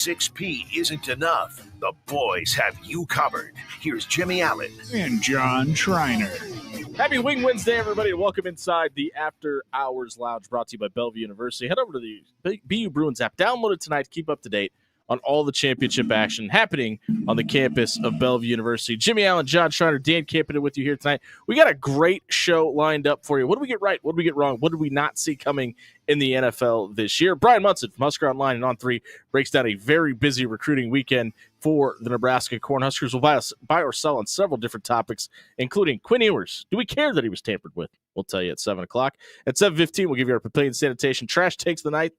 6P isn't enough. The boys have you covered. Here's Jimmy Allen and John Schreiner. Happy Wing Wednesday, everybody, and welcome inside the After Hours Lounge brought to you by Bellevue University. Head over to the BU Bruins app. Download it tonight to keep up to date on all the championship action happening on the campus of Bellevue University. Jimmy Allen, John Schreiner, Dan Campion with you here tonight. We got a great show lined up for you. What did we get right? What did we get wrong? What did we not see coming in the NFL this year? Brian Munson from Husker Online and On3 breaks down a very busy recruiting weekend for the Nebraska Cornhuskers. We'll buy or sell on several different topics, including Quinn Ewers. Do we care that he was tampered with? We'll tell you at 7 o'clock. At 7:15, we'll give you our Papillion Sanitation Trash Takes the Night.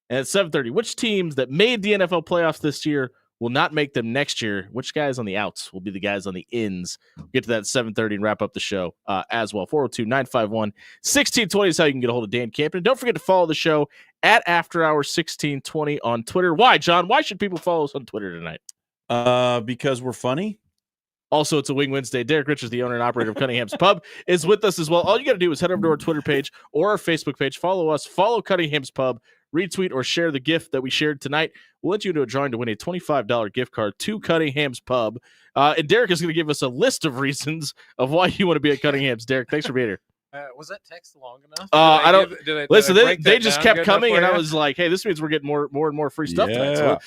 And at 7:30, which teams that made the NFL playoffs this year will not make them next year? Which guys on the outs will be the guys on the ins? We'll get to that at 7:30 and wrap up the show as well. 402-951-1620 is how you can get a hold of Dan Campion. Don't forget to follow the show at After Hours 1620 on Twitter. Why, John? Why should people follow us on Twitter tonight? Because we're funny. Also, it's a Wing Wednesday. Derek Richards, the owner and operator of Cunningham's Pub, is with us as well. All you got to do is head over to our Twitter page or our Facebook page. Follow us. Follow Cunningham's Pub. Retweet or share the gift that we shared tonight. We'll let you into a drawing to win a $25 gift card to Cunningham's Pub. And Derek is going to give us a list of reasons of why you want to be at Cunningham's. Derek, thanks for being here. Was that text long enough? I don't listen. They just kept good coming, and enough I for was like, "Hey, this means we're getting more and more free stuff tonight." So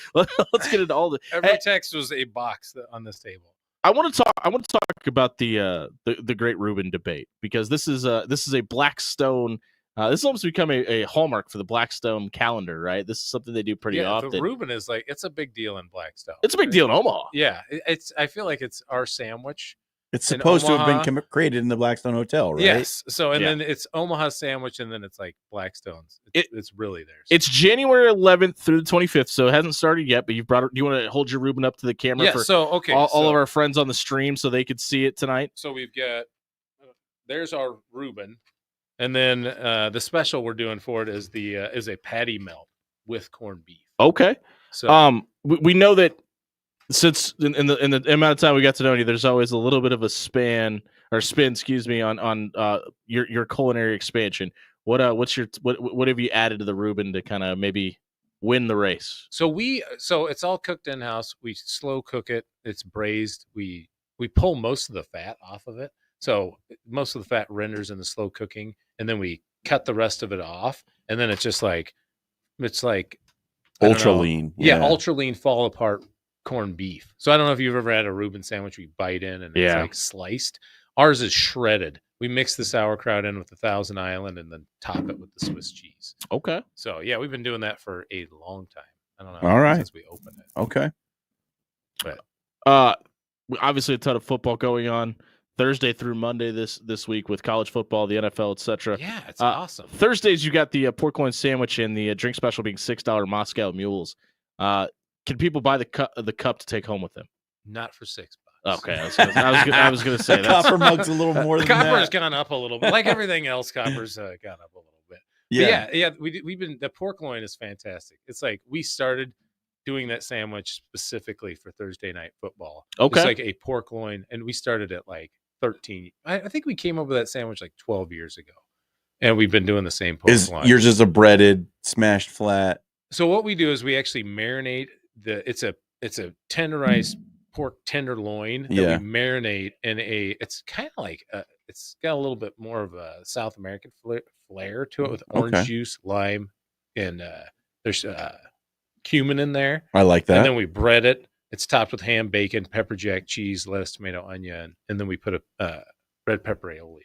let's get into all the. Every text was a box on this table. I want to talk about the great Reuben debate, because this is a Blackstone. This has almost become a hallmark for the Blackstone calendar, right? This is something they do pretty often. The Reuben is like, it's a big deal in Blackstone. It's a big deal in Omaha. Yeah, I feel like it's our sandwich. It's supposed to have been created in the Blackstone Hotel, right? Yes. So then it's Omaha sandwich, and then it's like Blackstone's. It's really theirs. It's January 11th through the 25th, so it hasn't started yet. But you've brought it. Do you want to hold your Reuben up to the camera for all of our friends on the stream so they could see it tonight? So we've got there's our Reuben, and then the special we're doing for it is a patty melt with corned beef. Okay. So we know that. Since in the amount of time we got to know you, there's always a little bit of a spin, on your culinary expansion. What have you added to the Reuben to kind of maybe win the race? So it's all cooked in house. We slow cook it. It's braised. We pull most of the fat off of it. So most of the fat renders in the slow cooking, and then we cut the rest of it off, and then it's like ultra lean. Yeah, ultra lean, fall apart corned beef. So I don't know if you've ever had a Reuben sandwich where you bite in and it's like sliced. Ours is shredded. We mix the sauerkraut in with the Thousand Island and then top it with the Swiss cheese. Okay. So yeah, we've been doing that for a long time. I don't know. All right. Since we opened it. Okay. But obviously a ton of football going on Thursday through Monday this week with college football, the NFL, etc. Yeah, it's awesome. Thursdays you got the pork loin sandwich and the drink special being $6 Moscow Mules. Can people buy the cup to take home with them? Not for $6. Okay, I was going to say that. Copper mug's a little more than that. Copper's gone up a little bit, like everything else. Copper's gone up a little bit. Yeah. We've been the pork loin is fantastic. It's like we started doing that sandwich specifically for Thursday night football. Okay, it's like a pork loin, and we started at like 13. I think we came up with that sandwich like 12 years ago, and we've been doing the same pork loin. Yours is a breaded, smashed flat? So what we do is we actually marinate it's a tenderized pork tenderloin that we marinate in it's kind of like it's got a little bit more of a South American flair to it with orange juice, lime, and there's cumin in there. I like that. And then we bread it. It's topped with ham, bacon, pepper jack, cheese, lettuce, tomato, onion, and then we put a red pepper aioli.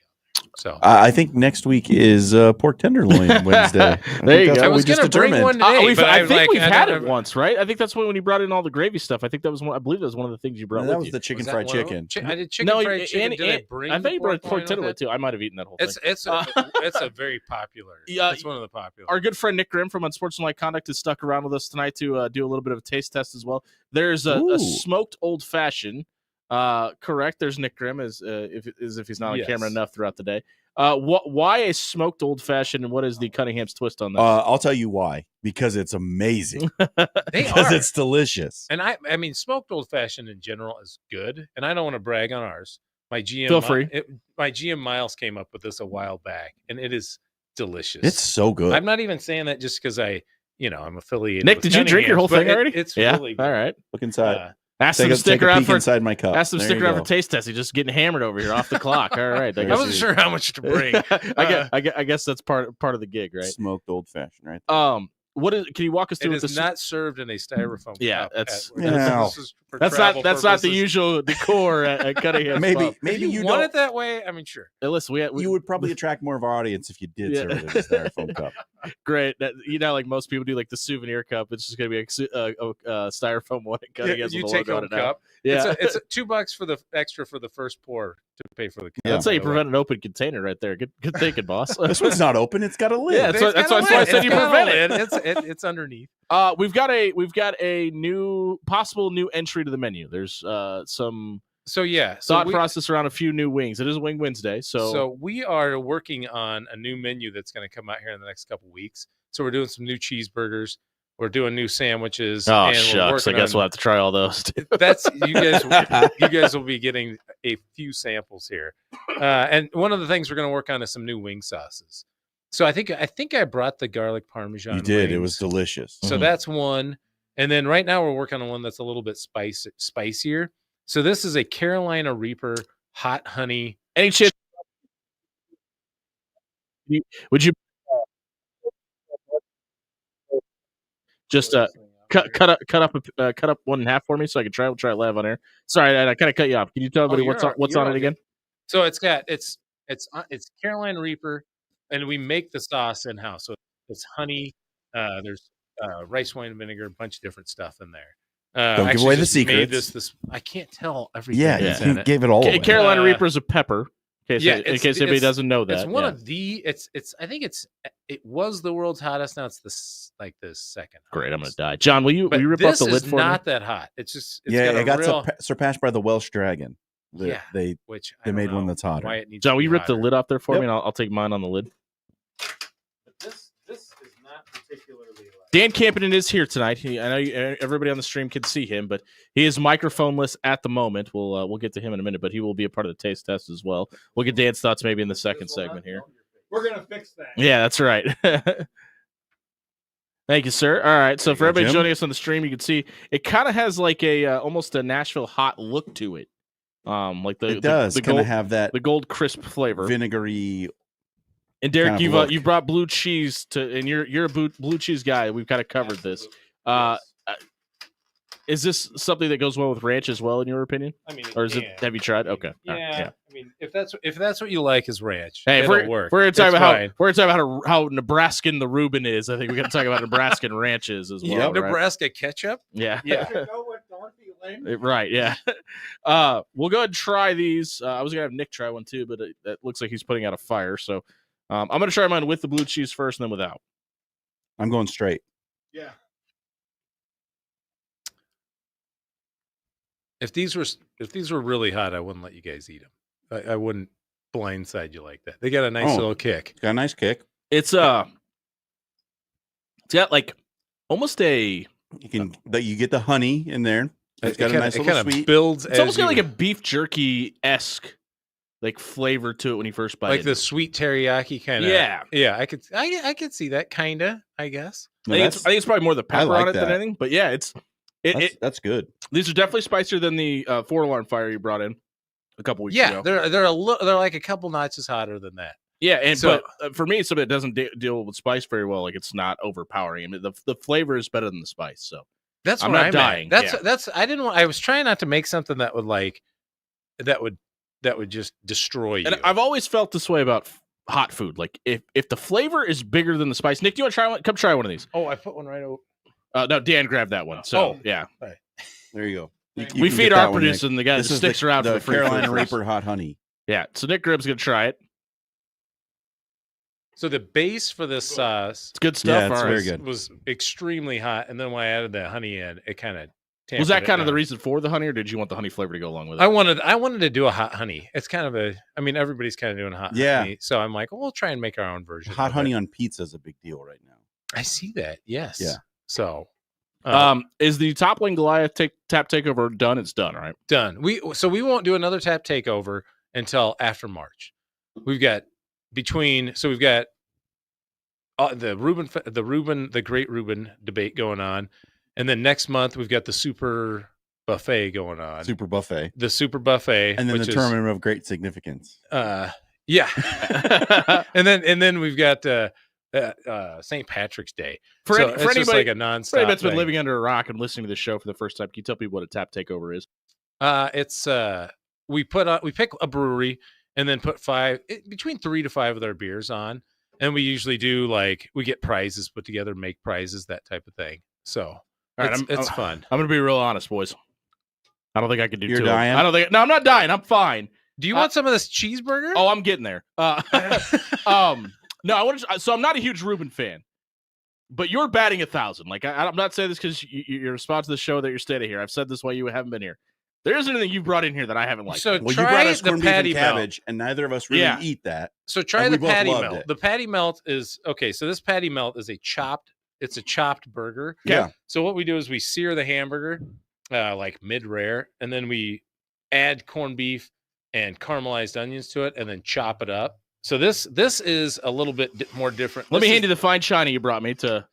So I think next week is pork tenderloin Wednesday. There you go. I was going to bring one today, I think we've had it once, right? I think that's when you brought in all the gravy stuff. I think that was I believe that was one of the things you brought. That was the chicken fried chicken. I did chicken fried chicken. I thought you brought pork tenderloin too. I might have eaten that whole thing. It's a very popular. It's one of the popular. Our good friend Nick Grimm from Unsportsmanlike Conduct is stuck around with us tonight to do a little bit of a taste test as well. There's a smoked old fashioned. Correct. There's Nick Grimm as if he's not on camera enough throughout the day. Why a smoked old fashioned, and what is the Cunningham's twist on that? I'll tell you why. Because it's amazing. Because it's delicious. And I mean, smoked old fashioned in general is good. And I don't want to brag on ours. My GM, feel free. My GM Miles came up with this a while back, and it is delicious. It's so good. I'm not even saying that just because I I'm affiliated. Nick, with did you drink your whole Cunningham's, thing but already? It's yeah. really good. All right. Look inside. Ask them to stick take a around peek for inside my cup. Ask them to There stick you around go. for taste test. He's just getting hammered over here off the clock. All right. I wasn't sure how much to bring. I guess that's part of the gig, right? Smoked old fashioned, right? There. What is? Can you walk us through? It what is this? not served in a styrofoam. Yeah, cup that's- at- Yeah. this is for That's travel not the purposes. usual decor at Cunningham's maybe Pub. maybe If you want don't. it that way. I mean, sure. Hey, listen, we You would probably attract more of our audience if you did Yeah. serve it in a styrofoam cup. great. Like most people do, like the souvenir cup. It's just gonna be a styrofoam one. And Cunningham's You with the take logo on home it now. cup. Yeah, It's $2 for the extra for the first pour to pay for the cup. that's how you by the way. prevent an open container right there. Good thinking, boss. This one's not open. It's got a lid. Yeah, that's why I said you prevent it. It's underneath. We've got a new possible new entry to the menu. There's some So yeah, thought process around a few new wings. It is Wing Wednesday, so we are working on a new menu that's going to come out here in the next couple weeks. So we're doing some new cheeseburgers. We're doing new sandwiches. oh and we're shucks, I working guess on- we'll have to try all those. That's you guys. You guys will be getting a few samples here, and one of the things we're going to work on is some new wing sauces. So I think I brought the garlic parmesan. You did. It wings. was delicious. So Mhm. that's one, and then right now we're working on one that's a little bit spicier. So this is a Carolina Reaper hot honey. Any chance? Would you just cut up one in half for me so I can try it live on air? Sorry, I kind of cut you off. Can you tell everybody what's on it again? So it's Carolina Reaper, and we make the sauce in house. So it's honey. There's rice wine vinegar, a bunch of different stuff in there. Don't I give away actually the just made secrets. This I can't tell everything. Yeah, that's you in it. gave it all away. Carolina Uh, Reaper is a pepper. In case anybody doesn't know that. It's one yeah. of the. I think it was the world's hottest. Now it's the second. Great. I'm gonna hottest. die. John, will you But rip off this the lid is for not me? that hot. It's just Yeah, got it got real, surpassed by the Welsh Dragon. Yeah. They which I they don't made one know that's hotter. why it needs John, to will be you rip the hotter. lid off there for Yep. me, and I'll take mine on the lid. But this is not particularly. Dan Campion is here tonight. I know everybody on the stream can see him, but he is microphoneless at the moment. We'll get to him in a minute, but he will be a part of the taste test as well. We'll get Dan's thoughts maybe in the second segment here. We're gonna fix that. Yeah, that's right. Thank you, sir. All right, so There you for go, everybody Jim. joining us on the stream, you can see it kind of has like a almost a Nashville hot look to it. Like it does the kind gold, of have that the gold crisp flavor. vinegary. And Derek, kind of look. you've brought blue cheese to, and you're a blue cheese guy. We've kind of covered this. Is this something that goes well with ranch as well, in your opinion, I mean, or is it? Have you tried? Okay, Yeah, All right, I mean, if that's what you like is ranch, Hey, if it'll we're work. gonna talk It's about fine. how Nebraskan the Reuben is, I think we got to talk about Nebraskan ranches as well. Yeah, right? Nebraska ketchup. Yeah, Yeah. right. Yeah. We'll go ahead and try these. I was gonna have Nick try one too, but it looks like he's putting out a fire. So I'm gonna try mine with the blue cheese first, and then without. I'm going straight. Yeah. If these were really hot, I wouldn't let you guys eat them. I wouldn't blindside you like that. They got a nice Oh. little kick. Got a nice kick. It's got like almost a. You get the honey in there. It's got a nice little sweet. builds. It's almost got like a beef jerky esque like flavor to it when you first bite like it. the sweet teriyaki kind of. Yeah. Yeah, I could see that kinda, I guess. No, I think it's probably more the pepper like on it than that. anything. But yeah, that's good. these are definitely spicier than the 4-alarm fire you brought in a couple weeks Yeah, ago. they're like a couple notches hotter than that. Yeah, and So- but for me, it's something that doesn't deal with spice very well. Like it's not overpowering. I mean, the flavor is better than the spice. So That's I'm what not I'm dying, At. yeah. That's I didn't want. I was trying not to make something that would just destroy you. and I've always felt this way about hot food. Like if the flavor is bigger than the spice. Nick, do you want to try one? Come try one of these. I put one right over. No, Dan grabbed that one. So Oh. yeah, There you go. You we can feed get our that one, Nick. producer and the guy that This is sticks around for the the free Carolina food for us. Reaper hot honey. Yeah, so Nick Gribb's gonna try it. So the base for this sauce It's good stuff. Yeah, it's All very right. good. was extremely hot, and then when I added the honey in, it kind of Was that kind of the reason for the honey, or did you want the honey flavor to go along with it? I wanted to do a hot honey. It's kind of everybody's kind of doing a hot Yeah. honey. So I'm like, well, we'll try and make our own version. Hot of honey it. on pizza is a big deal right now. I see that. Yes. Yeah. So Is the Toppling Goliath tap takeover done? It's done, right? done. We won't do another tap takeover until after March. We've got the Great Reuben debate going on, and then next month we've got the Super Buffet going on. Super Buffet. The Super Buffet, and then the Tournament of Great Significance. Yeah, and then we've got St. Patrick's Day. For it's anybody, just like a nonstop. For anybody that's been thing. living under a rock and listening to the show for the first time, can you tell people what a tap takeover is? It's we pick a brewery and then put between 3 to 5 of their beers on, and we usually do we get prizes put together, make prizes, that type of thing. So it's fun. I'm gonna be real honest, boys. I don't think I can do. You're two. dying? I don't think. No, I'm not dying. I'm fine. Do you want some of this cheeseburger? Oh, I'm getting there. No, I want to. So I'm not a huge Reuben fan, but you're batting 1,000. I'm not saying this because you're a response to the show that you're staying here. I've said this while you haven't been here. There isn't anything you brought in here that I haven't liked. So well, try you brought us the corned beef patty and cabbage, and neither of us really eat that. So try the patty melt. It. The patty melt is okay. So this patty melt is a chopped burger. Yeah. So what we do is we sear the hamburger mid-rare, and then we add corned beef and caramelized onions to it, and then chop it up. So this is a little bit more different. Let me hand you the fine china you brought me to.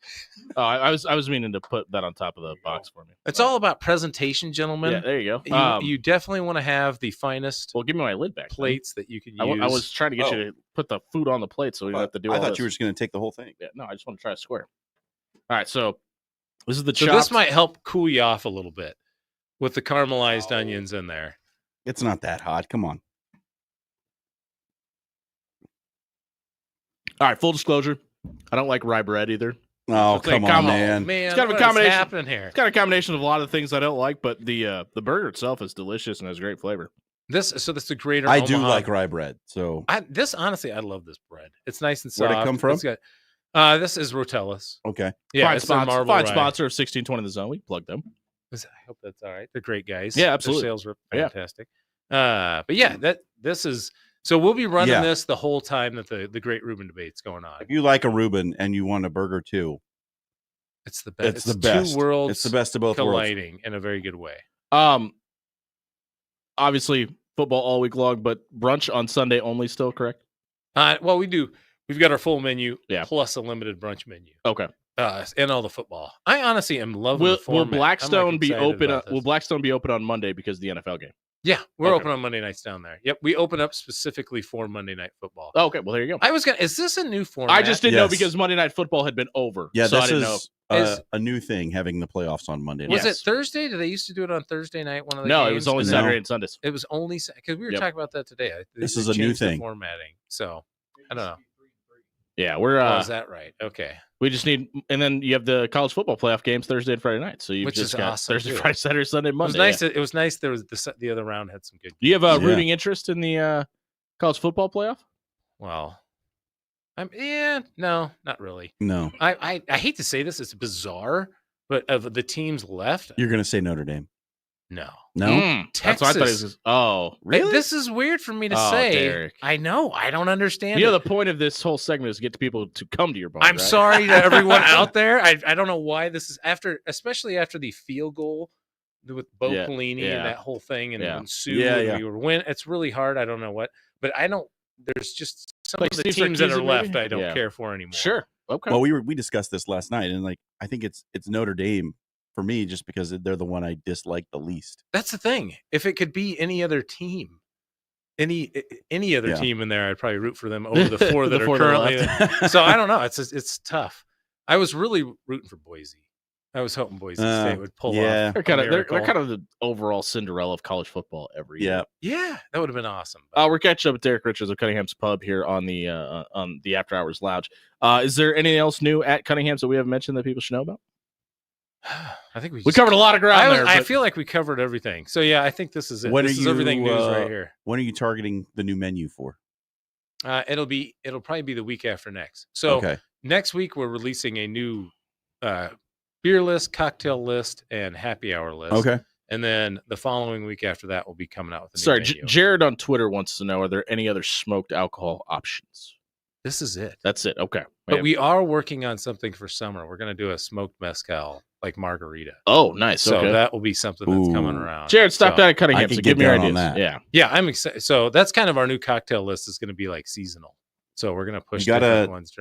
I was meaning to put that on top of the box for me. It's all about presentation, gentlemen. Yeah, there you go. You definitely want to have the finest. Well, give me my lid back. Plates that you can use. I was trying to get you to put the food on the plate so we don't have to do. I thought you were just going to take the whole thing. Yeah, no, I just want to try a square. All right, so this is the. So this might help cool you off a little bit with the caramelized onions in there. It's not that hot. Come on. All right, full disclosure, I don't like rye bread either. Oh, come on, man. It's kind of a combination. Happening here? It's kind of a combination of a lot of things I don't like, but the burger itself is delicious and has great flavor. This is a greater. I do like rye bread, so honestly, I love this bread. It's nice and soft. Where'd it come from? This is Rotella's. Okay, yeah, fine sponsor. Fine sponsor of 1620 The Zone. We plug them. I hope that's all right. They're great guys. Yeah, absolutely. Their sales were fantastic. But yeah, this is. So we'll be running this the whole time that the Great Reuben debate's going on. If you like a Reuben and you want a burger too, it's the best. It's the best. Two worlds. It's the best of both colliding worlds. In a very good way. Obviously football all week long, but brunch on Sunday only. Still correct? Well, we do. We've got our full menu plus a limited brunch menu. Okay. And all the football. I honestly am loving the format. Will Blackstone be open? Will Blackstone be open on Monday because of the NFL game? Yeah, we're open on Monday nights down there. Yep, we open up specifically for Monday Night Football. Oh, okay, well there you go. Is this a new format? I just didn't know because Monday Night Football had been over. Yeah, so this I didn't is a new thing, having the playoffs on Monday night. Was it Thursday? Did they used to do it on Thursday night? One of the no, games? It was only Saturday and Sundays. It was only because we were talking about that today. This is a new thing. Formatting. So I don't know. Yeah, we're. Is that right? Okay. We just need, and then you have the college football playoff games Thursday and Friday night. So you've Which just is got awesome, Thursday, Friday, Saturday, Sunday, Monday. It was nice. There was the other round had some good. Do you have a rooting interest in the college football playoff? Well, no, not really. No, I hate to say this, it's bizarre, but of the teams left, you're going to say Notre Dame. No. Texas. That's what I thought it was. Oh, really? This is weird for me to say. Derek. I know. I don't understand. You know, the point of this whole segment is to get people to come to your bar. I'm sorry to everyone out there. I don't know why this is especially after the field goal with Bo Pelini and that whole thing and Sue. We were win. It's really hard. I don't know what, but I don't. There's just some of the teams that are left I don't care for anymore. Sure. Okay. Well, we discussed this last night, and I think it's Notre Dame. For me, just because they're the one I dislike the least. That's the thing. If it could be any other team, any other team in there, I'd probably root for them over the four that are currently. So I don't know. It's tough. I was really rooting for Boise. I was hoping Boise State would pull off. They're kind of the overall Cinderella of college football every year. Yeah, that would have been awesome. We're catching up with Derek Richards of Cunningham's Pub here on the After Hours Lounge. Is there anything else new at Cunningham's that we haven't mentioned that people should know about? I think we covered a lot of ground there. I feel like we covered everything. So yeah, I think this is it. This is everything news right here. When are you targeting the new menu for? It'll probably be the week after next. So next week we're releasing a new beer list, cocktail list, and happy hour list. Okay. And then the following week after that we'll be coming out with a new menu. Jared on Twitter wants to know, are there any other smoked alcohol options? This is it. That's it. Okay. But we are working on something for summer. We're going to do a smoked mezcal, like margarita. Oh, nice. So that will be something that's coming around. Jared, stop down at Cunningham. So give me your ideas. Yeah, I'm excited. So that's kind of our new cocktail list is going to be like seasonal. So we're going to push different ones.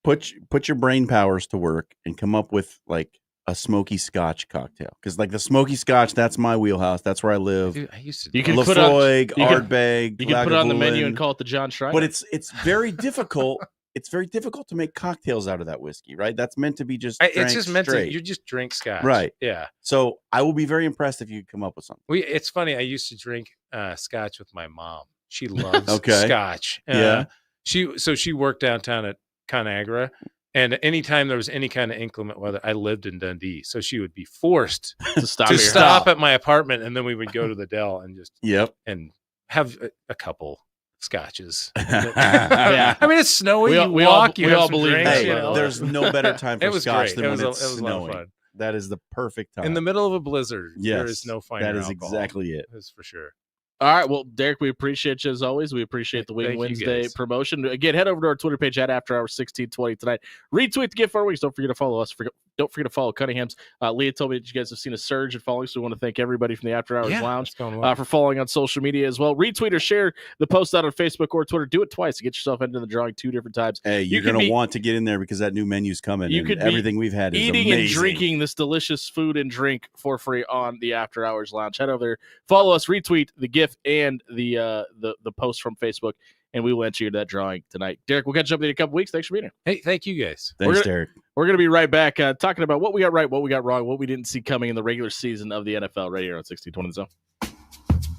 put your brain powers to work and come up with like a smoky Scotch cocktail, because like the smoky Scotch, that's my wheelhouse. That's where I live. Dude, I used to. You do can that. put on- Lafroig, you can- Ardbeg, You can put it on the menu and Lagavulin. call it the John Schreiner. But it's very difficult. It's very difficult to make cocktails out of that whiskey, right? That's meant to be just It's drank just meant straight. to. You just drink Scotch, Right. Yeah. So I will be very impressed if you come up with something. It's funny. I used to drink Scotch with my mom. She loves Okay. Scotch. Yeah. She worked downtown at Conagra, and anytime there was any kind of inclement weather, I lived in Dundee, so she would be forced to stop to here. stop at my apartment, and then we would go to the Dell and just Yep. and have a couple scotches. Yeah. I mean, it's snowy. We all- you we all- walk. You we have all some believe drinks, that, Hey, you by the know. way. there's no better time for It was Scotch great. than It when was a it's lot of snowing. fun. That is the perfect time. In the middle of a blizzard. Yes, there is no finer that is alcohol. exactly it. That's for sure. All right, well, Derek, we appreciate you as always. We appreciate the Wing Thank you, Wednesday guys. promotion. Again, head over to our Twitter page at After Hours 1620 tonight. Retweet the gift for weeks. Don't forget to follow us. Don't forget to follow Cunningham's. Leah told me that you guys have seen a surge in following, so we want to thank everybody from the After Hours Lounge it's going well. for following on social media as well. Retweet or share the post out on Facebook or Twitter. Do it twice to get yourself into the drawing 2 different times. Hey, you're could going be to want to get in there because that new menu's coming. You And could be everything we've had is eating amazing. and drinking this delicious food and drink for free on the After Hours Lounge. Head over there, follow us, retweet the GIF and the post from Facebook, and we will enter you to that drawing tonight. Derek, we'll catch up in a couple weeks. Thanks for being here. Hey, thank you guys. Thanks, Derek. We're going to be right back talking about what we got right, what we got wrong, what we didn't see coming in the regular season of the NFL right here on 1620 The Zone.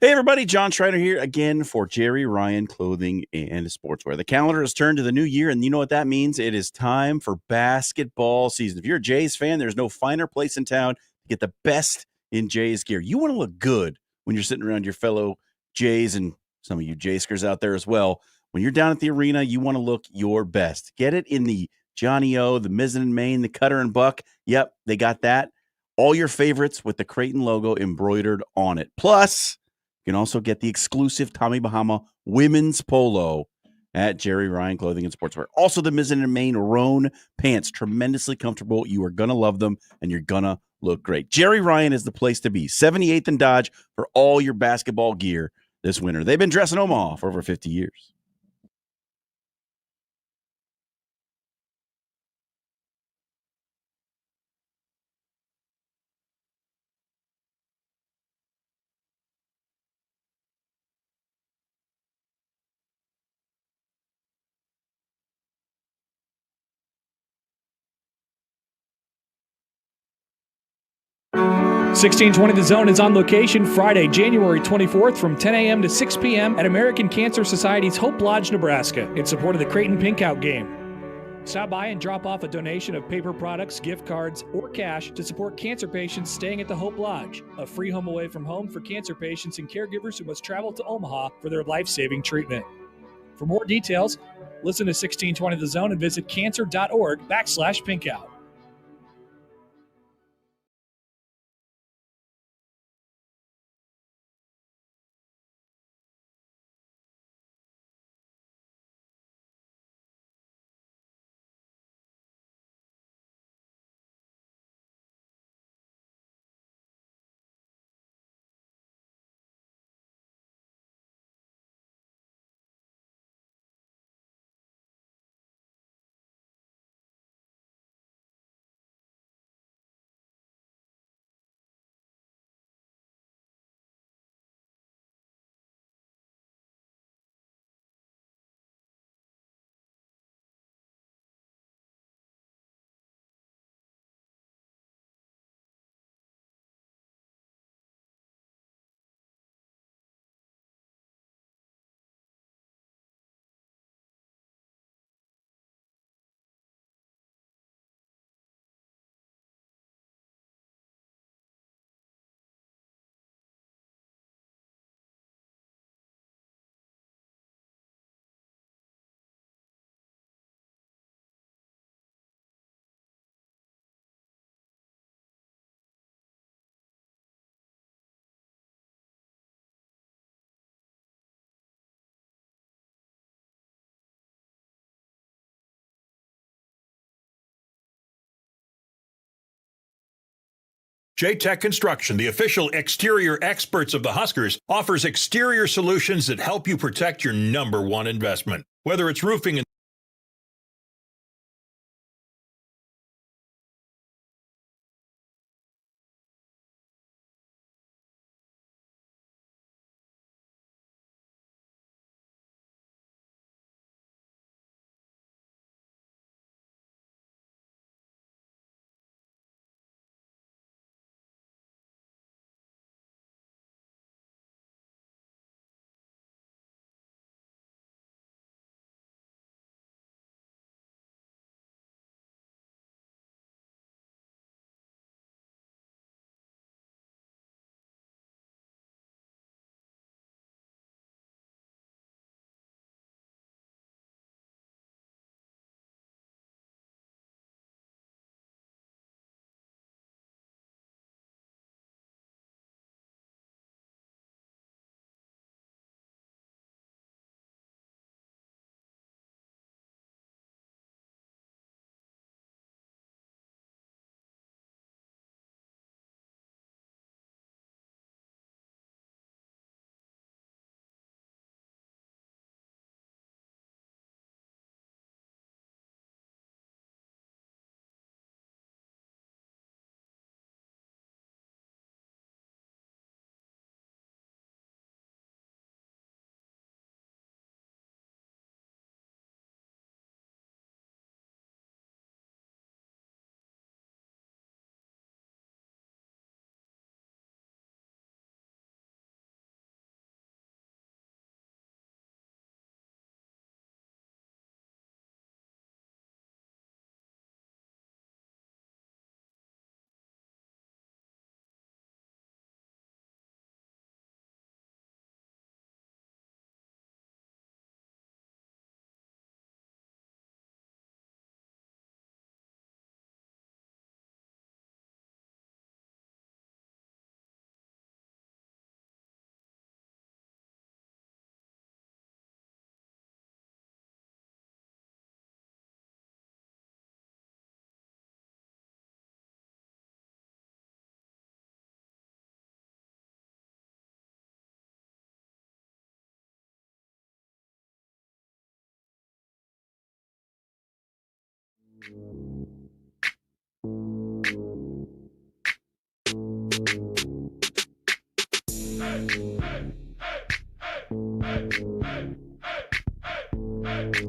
Hey, everybody. John Schreiner here again for Jerry Ryan Clothing and Sportswear. The calendar has turned to the new year, and you know what that means? It is time for basketball season. If you're a Jays fan, there's no finer place in town to get the best in Jays gear. You want to look good when you're sitting around your fellow Jays and some of you Jayskers out there as well. When you're down at the arena, you want to look your best. Get it in the Johnny O, the Mizzen and Main, the Cutter and Buck. Yep, they got that. All your favorites with the Creighton logo embroidered on it. Plus, you can also get the exclusive Tommy Bahama women's polo at Jerry Ryan Clothing and Sportswear. Also, the Mizzen and Main Roan pants, tremendously comfortable. You are going to love them, and you're going to look great. Jerry Ryan is the place to be. 78th and Dodge for all your basketball gear this winter. They've been dressing Omaha for over 50 years. "1620 The Zone" is on location Friday, January 24th from 10 a.m. to 6 p.m. at American Cancer Society's Hope Lodge, Nebraska, in support of the Creighton Pinkout game. Stop by and drop off a donation of paper products, gift cards, or cash to support cancer patients staying at the Hope Lodge, a free home away from home for cancer patients and caregivers who must travel to Omaha for their life-saving treatment. For more details, listen to 1620 The Zone and visit cancer.org/pinkout. J-Tech Construction, the official exterior experts of the Huskers, offers exterior solutions that help you protect your number one investment. Whether it's roofing and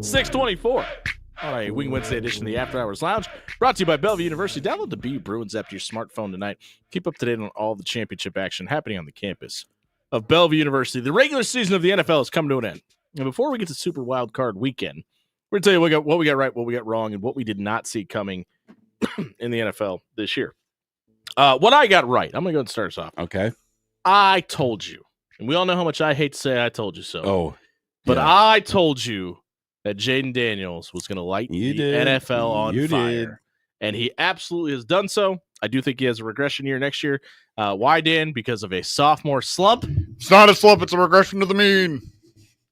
.624 on a Wing Wednesday edition of the After Hours Lounge, brought to you by Bellevue University. Download the BU Bruins app to your smartphone tonight. Keep up to date on all the championship action happening on the campus of Bellevue University. The regular season of the NFL is coming to an end. And before we get to Super Wild Card Weekend, we're going to tell you what we got right, what we got wrong, and what we did not see coming in the NFL this year. What I got right, I'm going to go and start us off. Okay. I told you, and we all know how much I hate to say I told you so. Oh, but yeah. I told you that Jaden Daniels was going to light the NFL on fire. And he absolutely has done so. I do think he has a regression year next year. Why, Dan? Because of a sophomore slump. It's not a slump. It's a regression to the mean.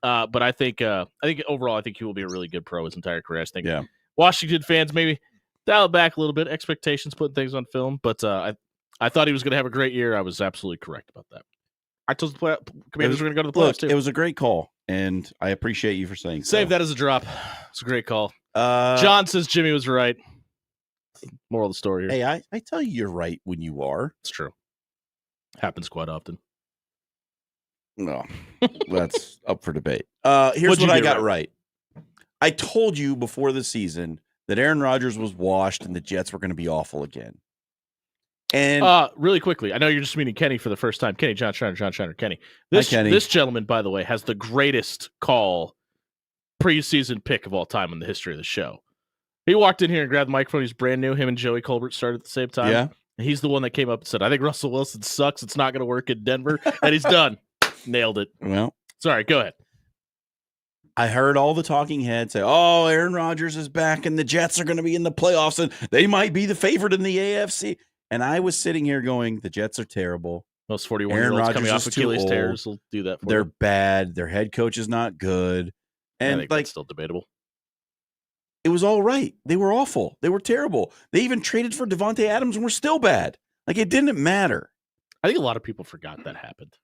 But I think overall, I think he will be a really good pro his entire career. I think Washington fans maybe dial it back a little bit. Expectations, putting things on film. But I thought he was going to have a great year. I was absolutely correct about that. I told the Commanders were going to go to the playoffs, too. It was a great call, and I appreciate you for saying so. Save that as a drop. It's a great call. John says Jimmy was right. Moral of the story here. Hey, I tell you you're right when you are. It's true. Happens quite often. No, that's up for debate. Here's what I got right. I told you before the season that Aaron Rodgers was washed and the Jets were going to be awful again. And really quickly, I know you're just meeting Kenny for the first time. Kenny, John Schneider, Kenny. Kenny. This gentleman, by the way, has the greatest call preseason pick of all time in the history of the show. He walked in here and grabbed the microphone. He's brand new. Him and Joey Colbert started at the same time. Yeah. And he's the one that came up and said, I think Russell Wilson sucks. It's not going to work in Denver. And he's done. Nailed it. Well, sorry, go ahead. I heard all the talking heads say, oh, Aaron Rodgers is back and the Jets are going to be in the playoffs and they might be the favorite in the AFC. And I was sitting here going, the Jets are terrible. Most 41-year-olds coming off Achilles tears will do that for They're them. bad. Their head coach is not good. And I think that's still debatable. It was all right. They were awful. They were terrible. They even traded for Devontae Adams and were still bad. Like, it didn't matter I think a lot of people forgot that happened.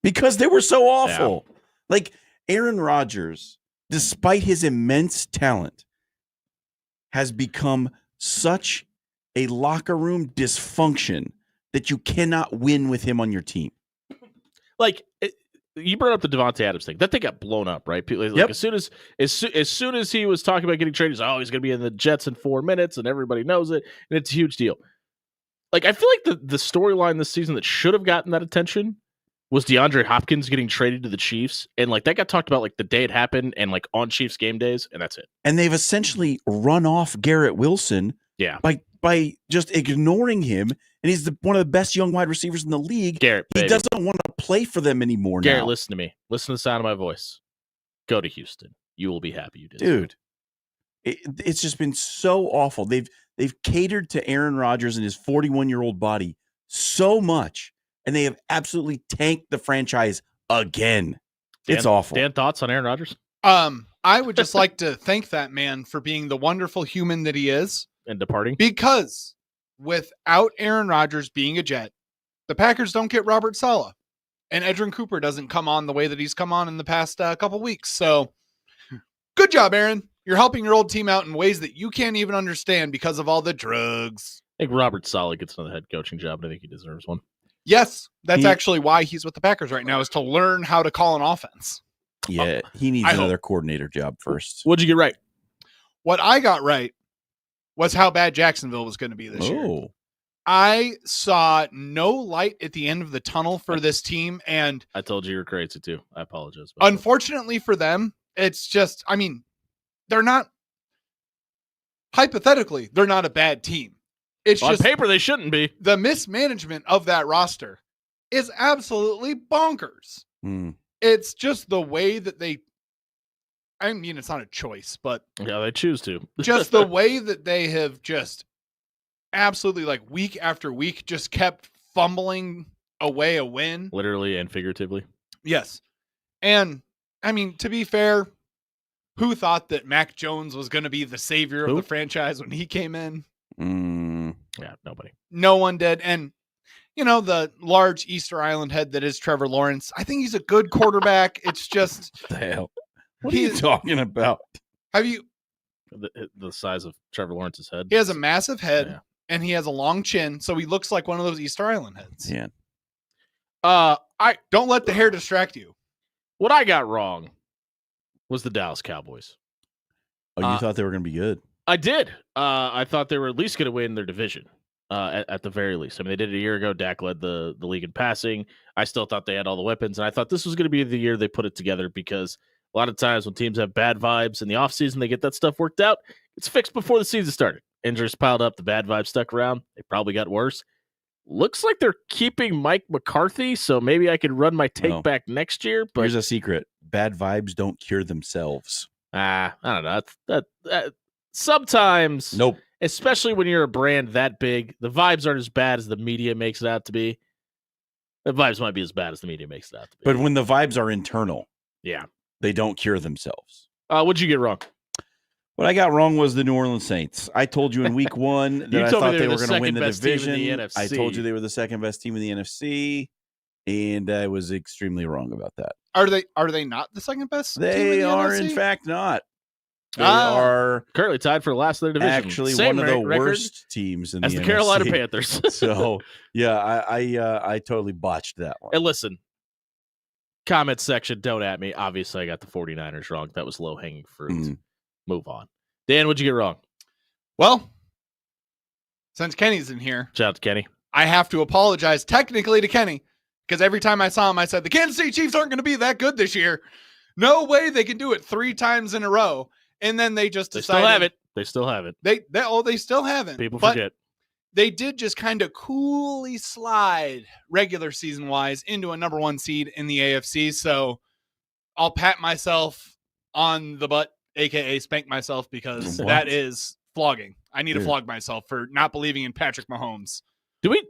because they were so awful. Yeah. Like, Aaron Rodgers, despite his immense talent, has become such a locker room dysfunction that you cannot win with him on your team. Like, you brought up the Devontae Adams thing. That thing got blown up, right? Like, Yep. as soon as he was talking about getting traded, he's going to be in the Jets in 4 minutes, and everybody knows it, and it's a huge deal. Like, I feel like the storyline this season that should have gotten that attention was DeAndre Hopkins getting traded to the Chiefs, and like that got talked about like the day it happened and like on Chiefs game days, and that's it. And they've essentially run off Garrett Wilson, by just ignoring him, and he's one of the best young wide receivers in the league. Garrett, he doesn't want to play for them anymore. Garrett, now. listen to me. Listen to the sound of my voice. Go to Houston. You will be happy you did, dude. It's just been so awful. They've catered to Aaron Rodgers and his 41-year-old body so much, and they have absolutely tanked the franchise again. It's awful. Dan, thoughts on Aaron Rodgers? I would just like to thank that man for being the wonderful human that he is and departing. Because without Aaron Rodgers being a Jet, the Packers don't get Robert Saleh, and Edgerrin Cooper doesn't come on the way that he's come on in the past couple weeks. So, good job, Aaron. You're helping your old team out in ways that you can't even understand because of all the drugs. I think Robert Saleh gets another head coaching job, and I think he deserves one. Yes, that's actually why he's with the Packers right now, is to learn how to call an offense. Yeah, he needs another coordinator job first. What'd you get right? What I got right was how bad Jacksonville was going to be this year. I saw no light at the end of the tunnel for this team, and I told you were crazy too. I apologize. Unfortunately for them, it's just, I mean, they're not, hypothetically, they're not a bad team. It's on just paper they shouldn't be. The mismanagement of that roster is absolutely bonkers. It's just the way that I mean, it's not a choice, but yeah, they choose to. Just the way that they have just absolutely, like, week after week, just kept fumbling away a win. Literally and figuratively. Yes. And, I mean, to be fair, who thought that Mac Jones was going to be the savior of the franchise when he came in? Yeah, nobody. No one did. And, you know, the large Easter Island head that is Trevor Lawrence, I think he's a good quarterback. It's just... the hell? What are you talking about? Have you... The size of Trevor Lawrence's head? He has a massive head, and he has a long chin, so he looks like one of those Easter Island heads. Yeah. I don't let the hair distract you. What I got wrong was the Dallas Cowboys. Oh, you thought they were going to be good? I did. I thought they were at least going to win their division, at the very least. I mean, they did it a year ago. Dak led the league in passing. I still thought they had all the weapons, and I thought this was going to be the year they put it together, because a lot of times when teams have bad vibes in the offseason, they get that stuff worked out. It's fixed before the season started. Injuries piled up. The bad vibes stuck around. They probably got worse. Looks like they're keeping Mike McCarthy, so maybe I could run my take back next year. But here's a secret. Bad vibes don't cure themselves. I don't know. That sometimes, nope. Especially when you're a brand that big, the vibes aren't as bad as the media makes it out to be. The vibes might be as bad as the media makes it out to be. But when the vibes are internal, yeah, they don't cure themselves. What'd you get wrong? What I got wrong was the New Orleans Saints. I told you in week one that I thought they were going to win the division. I told you they were the second best team in the NFC, and I was extremely wrong about that. Are they not the second best team in They the are, NFC? in fact, not. They are currently tied for the last of their division. Actually, Same one of the record worst teams in as the the NFC. Carolina Panthers. So, yeah, I totally botched that one. And listen, comment section, don't at me. Obviously, I got the 49ers wrong. That was low-hanging fruit. Move on. Dan, what'd you get wrong? Well, since Kenny's in here, shout out to Kenny. I have to apologize technically to Kenny, because every time I saw him, I said, the Kansas City Chiefs aren't going to be that good this year. No way they can do it 3 times in a row. And then they just decided. They still have it. They still haven't. People forget. They did just kind of coolly slide regular season wise into a number 1 seed in the AFC. So I'll pat myself on the butt, aka spank myself, because that is flogging. I need to flog myself for not believing in Patrick Mahomes.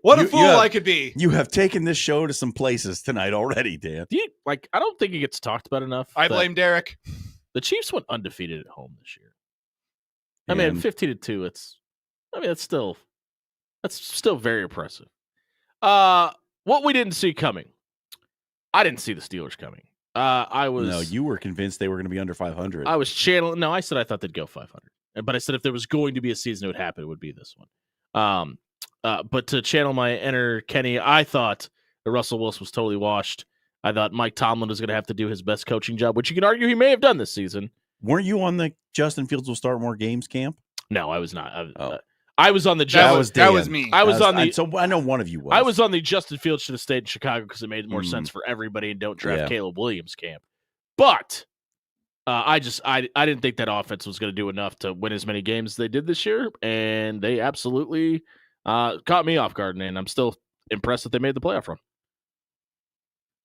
What a fool I could be. You have taken this show to some places tonight already, Dan. I don't think it gets talked about enough. I blame Derek. The Chiefs went undefeated at home this year. I mean, 15-2. It's still That's still very impressive. What we didn't see coming. I didn't see the Steelers coming. No, you were convinced they were going to be under 500. I was channeling. No, I said I thought they'd go 500. But I said if there was going to be a season it would happen, it would be this one. But to channel my inner Kenny, I thought that Russell Wilson was totally washed. I thought Mike Tomlin was going to have to do his best coaching job, which you can argue he may have done this season. Weren't you on the Justin Fields will start more games camp? No, I was not. I was on the That was me. I was on the. So I know one of you was. I was on the Justin Fields should have stayed in Chicago because it made more sense for everybody and don't draft Yeah. Caleb Williams camp. But I didn't think that offense was going to do enough to win as many games as they did this year, and they absolutely caught me off guard, and I'm still impressed that they made the playoff run.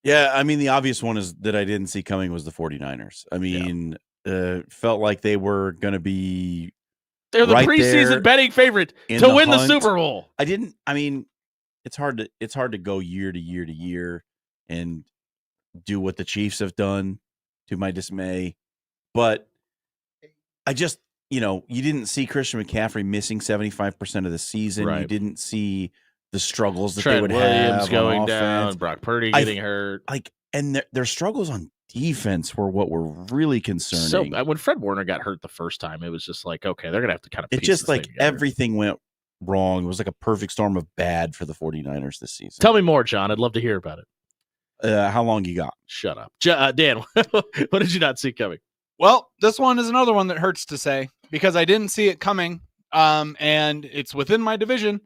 Yeah, I mean, the obvious one is that I didn't see coming was the 49ers. I mean, felt like they were going to be. They're the right preseason there betting favorite in to the win the hunt. Super Bowl. I mean, it's hard to go year to year to year and do what the Chiefs have done, to my dismay. But I just, you didn't see Christian McCaffrey missing 75% of the season. You Right. didn't see the struggles that Trent they would Williams have going on down, offense. Brock Purdy getting hurt. And their struggles on defense were what were really concerning. So when Fred Warner got hurt the first time, it was just like, okay, they're gonna have to kind of. It just like everything went wrong. It was like a perfect storm of bad for the 49ers this season. Tell me more, John. I'd love to hear about it. How long you got? Shut up, Dan. What did you not see coming? Well, this one is another one that hurts to say because I didn't see it coming, and it's within my division.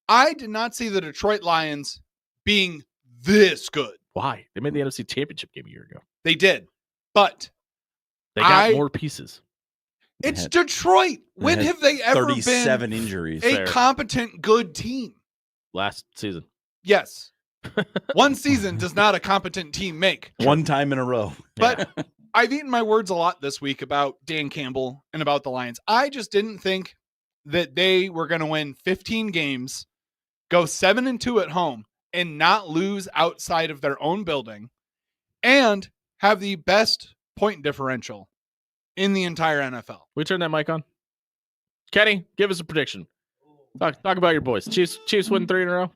I did not see the Detroit Lions being this good. Why? They made the NFC Championship game a year ago. They did, but They got more pieces. It's Detroit. When had have they ever 37 been injuries. a Fair. competent, good team? Last season. Yes. One season does not a competent team make. One time in a row. But I've eaten my words a lot this week about Dan Campbell and about the Lions. I just didn't think that they were going to win 15 games, go 7-2 at home, and not lose outside of their own building, and have the best point differential in the entire NFL. We turn that mic on. Kenny, give us a prediction. Talk about your boys. Chiefs win 3 in a row.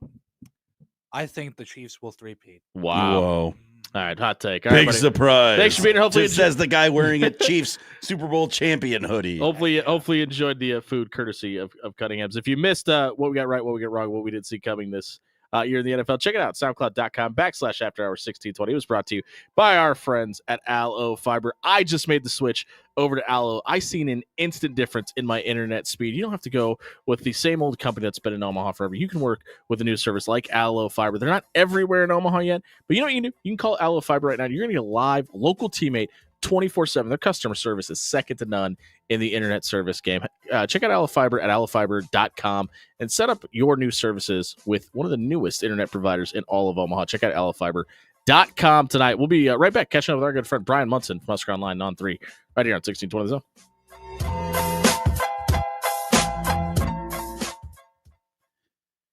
I think the Chiefs will three-peat. Wow. Whoa. All right, hot take. All right, Big buddy. surprise. Thanks for being here. Hopefully Just says the guy wearing a Chiefs Super Bowl champion hoodie. Hopefully you enjoyed the food courtesy of Cunningham's. If you missed what we got right, what we got wrong, what we didn't see coming this year in the NFL, check it out. SoundCloud.com/AfterHours1620. It was brought to you by our friends at Allo Fiber. I just made the switch over to Allo. I seen an instant difference in my internet speed. You don't have to go with the same old company that's been in Omaha forever. You can work with a new service like Allo Fiber. They're not everywhere in Omaha yet, but you know what you can do? You can call Allo Fiber right now. You're going to get a live local teammate 24/7. Their customer service is second to none in the internet service game. Check out Allo Fiber at allofiber.com and set up your new services with one of the newest internet providers in all of Omaha. Check out allofiber.com tonight. We'll be right back catching up with our good friend Brian Munson from Husker Online on 3 right here on 1620 The Zone.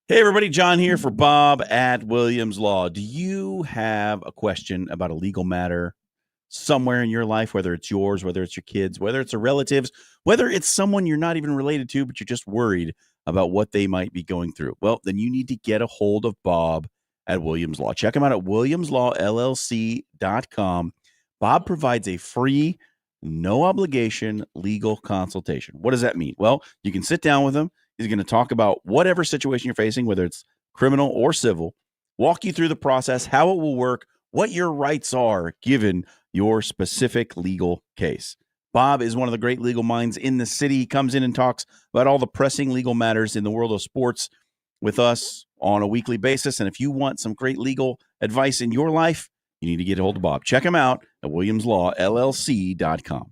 Hey, everybody. John here for Bob at Williams Law. Do you have a question about a legal matter somewhere in your life, whether it's yours, whether it's your kids, whether it's a relative's, whether it's someone you're not even related to, but you're just worried about what they might be going through? Well, then you need to get a hold of Bob at Williams Law. Check him out at williamslawllc.com. Bob provides a free, no obligation legal consultation. What does that mean? Well, you can sit down with him. He's going to talk about whatever situation you're facing, whether it's criminal or civil, walk you through the process, how it will work, what your rights are given your specific legal case. Bob is one of the great legal minds in the city. He comes in and talks about all the pressing legal matters in the world of sports with us on a weekly basis. And if you want some great legal advice in your life, you need to get a hold of Bob. Check him out at williamslawllc.com.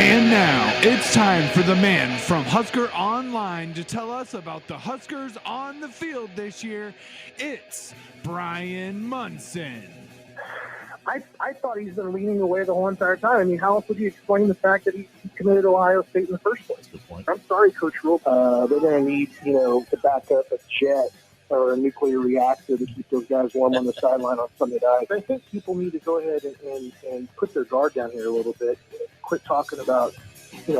And now it's time for the man from Husker Online to tell us about the Huskers on the field this year. It's Brian Munson. I thought he's been leaning away the whole entire time. I mean, how else would you explain the fact that he committed to Ohio State in the first place? Good point. I'm sorry, Coach Rule. They're going to need, to back up a jet or a nuclear reactor to keep those guys warm on the sideline on Sunday night. I think people need to go ahead and put their guard down here a little bit. Quit talking about,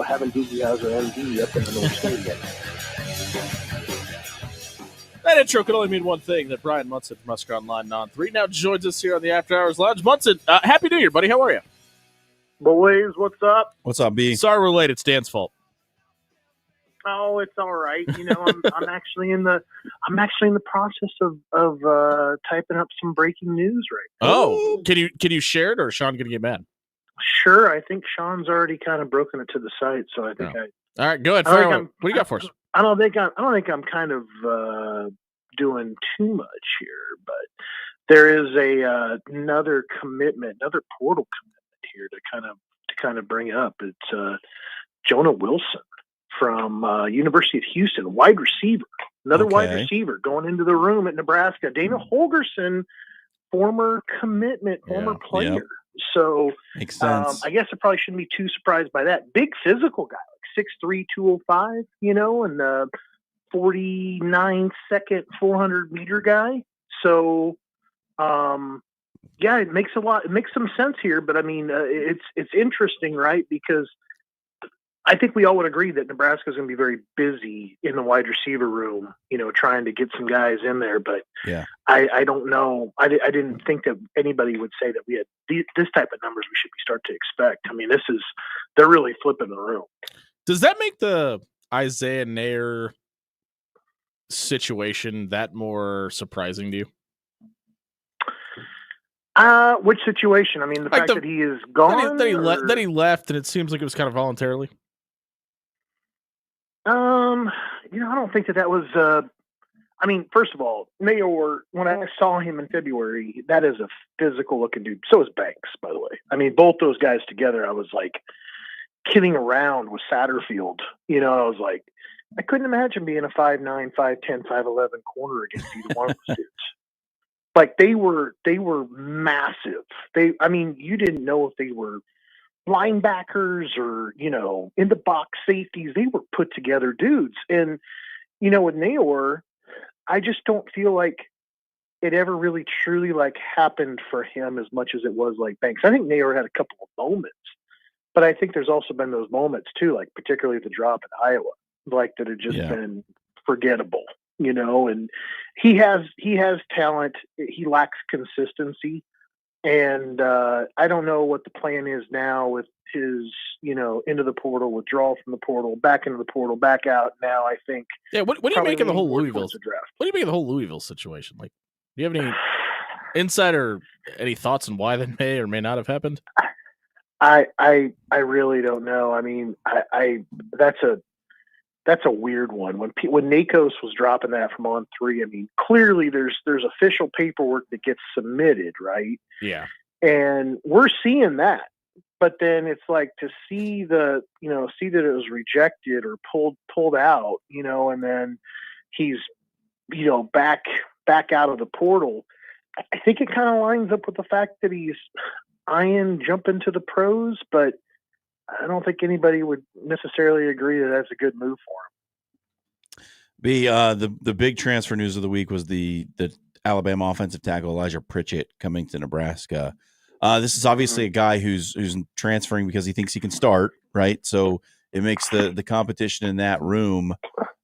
having Doogie Howser MD up in the North Stadium. That intro could only mean one thing, that Brian Munson from Husker Online Non-3 now joins us here on the After Hours Lounge. Munson, Happy New Year, buddy. How are you? Boys, what's up? What's up, B? Sorry we're late. It's Dan's fault. Oh, it's all right. I'm actually in the process of typing up some breaking news right now. Oh, can you share it, or is Sean going to get mad? Sure. I think Sean's already kind of broken it to the site, so I think All right, go ahead. Fire away. What do you got for us? I don't think I'm kind of doing too much here, but there is another commitment, another portal commitment here to kind of bring up. It's Jonah Wilson from University of Houston, wide receiver, another wide receiver going into the room at Nebraska. Dana Holgerson, former commitment, former player. Yep. So makes sense. I guess I probably shouldn't be too surprised by that. Big physical guy, like 6'3", 205, and 49-second 400-meter guy. So, it makes some sense here. But I mean, it's interesting, right? Because I think we all would agree that Nebraska is going to be very busy in the wide receiver room, trying to get some guys in there. But I don't know. I didn't think that anybody would say that we had this type of numbers we should start to expect. I mean, they're really flipping the room. Does that make the Isaiah Neyor situation that more surprising to you? Which situation? I mean, the fact that he is gone, that he left, and it seems like it was kind of voluntarily. I don't think that was. I mean, first of all, Neyor, when I saw him in February, that is a physical-looking dude. So is Banks, by the way. I mean, both those guys together, I was like kidding around with Satterfield. I was like, I couldn't imagine being a 5'9", 5'10", 5'11" corner against either one of those dudes. Like they were massive. You didn't know if they were linebackers or, in the box safeties. They were put together dudes. And, with Neyor, I just don't feel like it ever really truly happened for him as much as it was like Banks. I think Neyor had a couple of moments, but I think there's also been those moments too, like particularly the drop in Iowa, that had just been forgettable, and he has talent. He lacks consistency. And I don't know what the plan is now with his, into the portal, withdrawal from the portal, back into the portal, back out. Now I think. Yeah. What do you make of the whole Louisville draft? What do you make of the whole Louisville situation? Like, do you have any insight or any thoughts on why that may or may not have happened? I really don't know. I mean, that's a weird one. When NACOS was dropping that from On3, I mean, clearly there's official paperwork that gets submitted, right? Yeah. And we're seeing that. But then it's like to see that it was rejected or pulled out, and then he's, back out of the portal. I think it kind of lines up with the fact that he's eyeing jumping to the pros, but I don't think anybody would necessarily agree that that's a good move for him. The big transfer news of the week was the Alabama offensive tackle Elijah Pritchett coming to Nebraska. This is obviously a guy who's transferring because he thinks he can start, right? So it makes the competition in that room,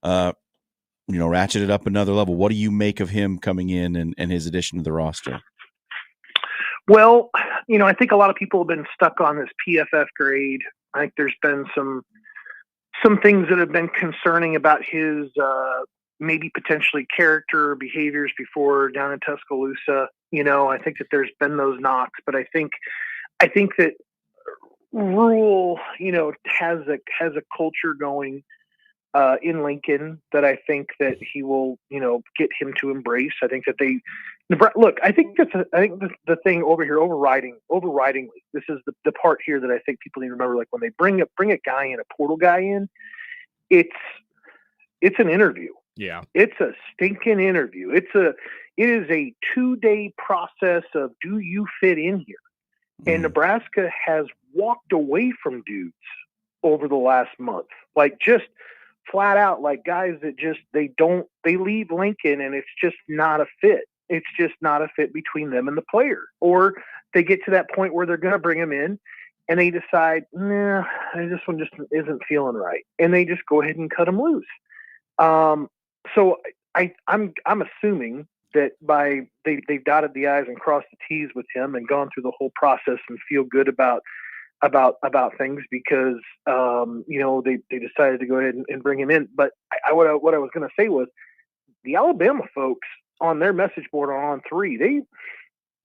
ratchet it up another level. What do you make of him coming in and his addition to the roster? Well, I think a lot of people have been stuck on this PFF grade. I think there's been some things that have been concerning about his maybe potentially character or behaviors before down in Tuscaloosa. I think that there's been those knocks, but I think that Rule, has a culture going in Lincoln that I think that he will, get him to embrace. I think that Look, I think the thing over here, overridingly, this is the part here that I think people need to remember. Like when they bring a guy in, a portal guy in, it's an interview. Yeah, it's a stinking interview. It is a 2-day process of, do you fit in here? And Nebraska has walked away from dudes over the last month, like just flat out, like guys that just they leave Lincoln and it's just not a fit. It's just not a fit between them and the player. Or they get to that point where they're going to bring him in and they decide, nah, this one just isn't feeling right. And they just go ahead and cut him loose. So I'm assuming that they've dotted the I's and crossed the T's with him and gone through the whole process and feel good about things because, they decided to go ahead and bring him in. But what I was going to say was the Alabama folks on their message board on On3,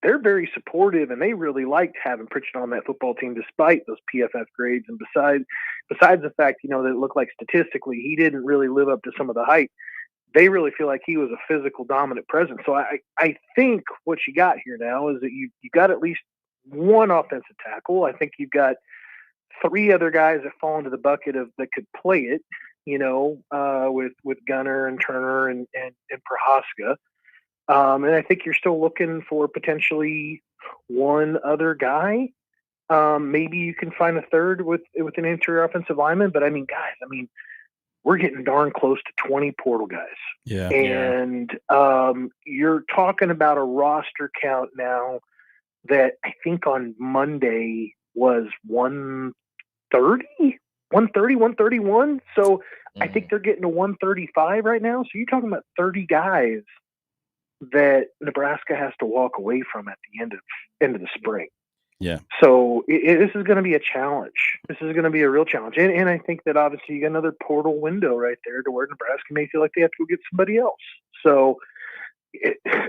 they're very supportive and they really liked having Pritchett on that football team despite those PFF grades. And besides the fact, that it looked like statistically he didn't really live up to some of the hype, they really feel like he was a physical dominant presence. So I think what you got here now is that you got at least one offensive tackle. I think you've got 3 other guys that fall into the bucket of that could play it, with Gunner and Turner and Prohaska. And I think you're still looking for potentially one other guy. Maybe you can find a third with an interior offensive lineman. But guys, we're getting darn close to 20 portal guys. Yeah. And you're talking about a roster count now that I think on Monday was 130, 131. So I think they're getting to 135 right now. So you're talking about 30 guys that Nebraska has to walk away from at the end of the spring. Yeah. So this is going to be a challenge. This is going to be a real challenge. And I think that obviously you got another portal window right there to where Nebraska may feel like they have to go get somebody else. So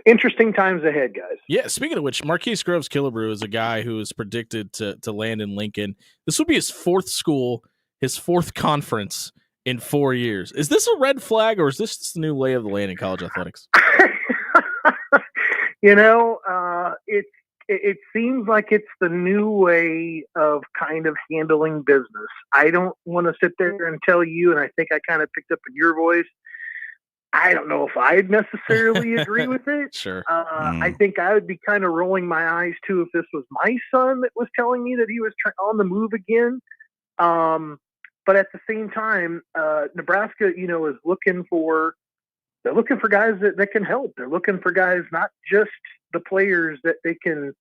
interesting times ahead, guys. Yeah, speaking of which, Marquise Groves Killebrew is a guy who is predicted to land in Lincoln. This will be his 4th school, his 4th conference in 4 years. Is this a red flag or is this just the new lay of the land in college athletics? It seems like it's the new way of kind of handling business. I don't want to sit there and tell you, and I think I kind of picked up in your voice, I don't know if I'd necessarily agree with it. Sure. I think I would be kind of rolling my eyes too if this was my son that was telling me that he was on the move again. But at the same time, Nebraska, is looking for guys that can help. They're looking for guys, not just the players that they can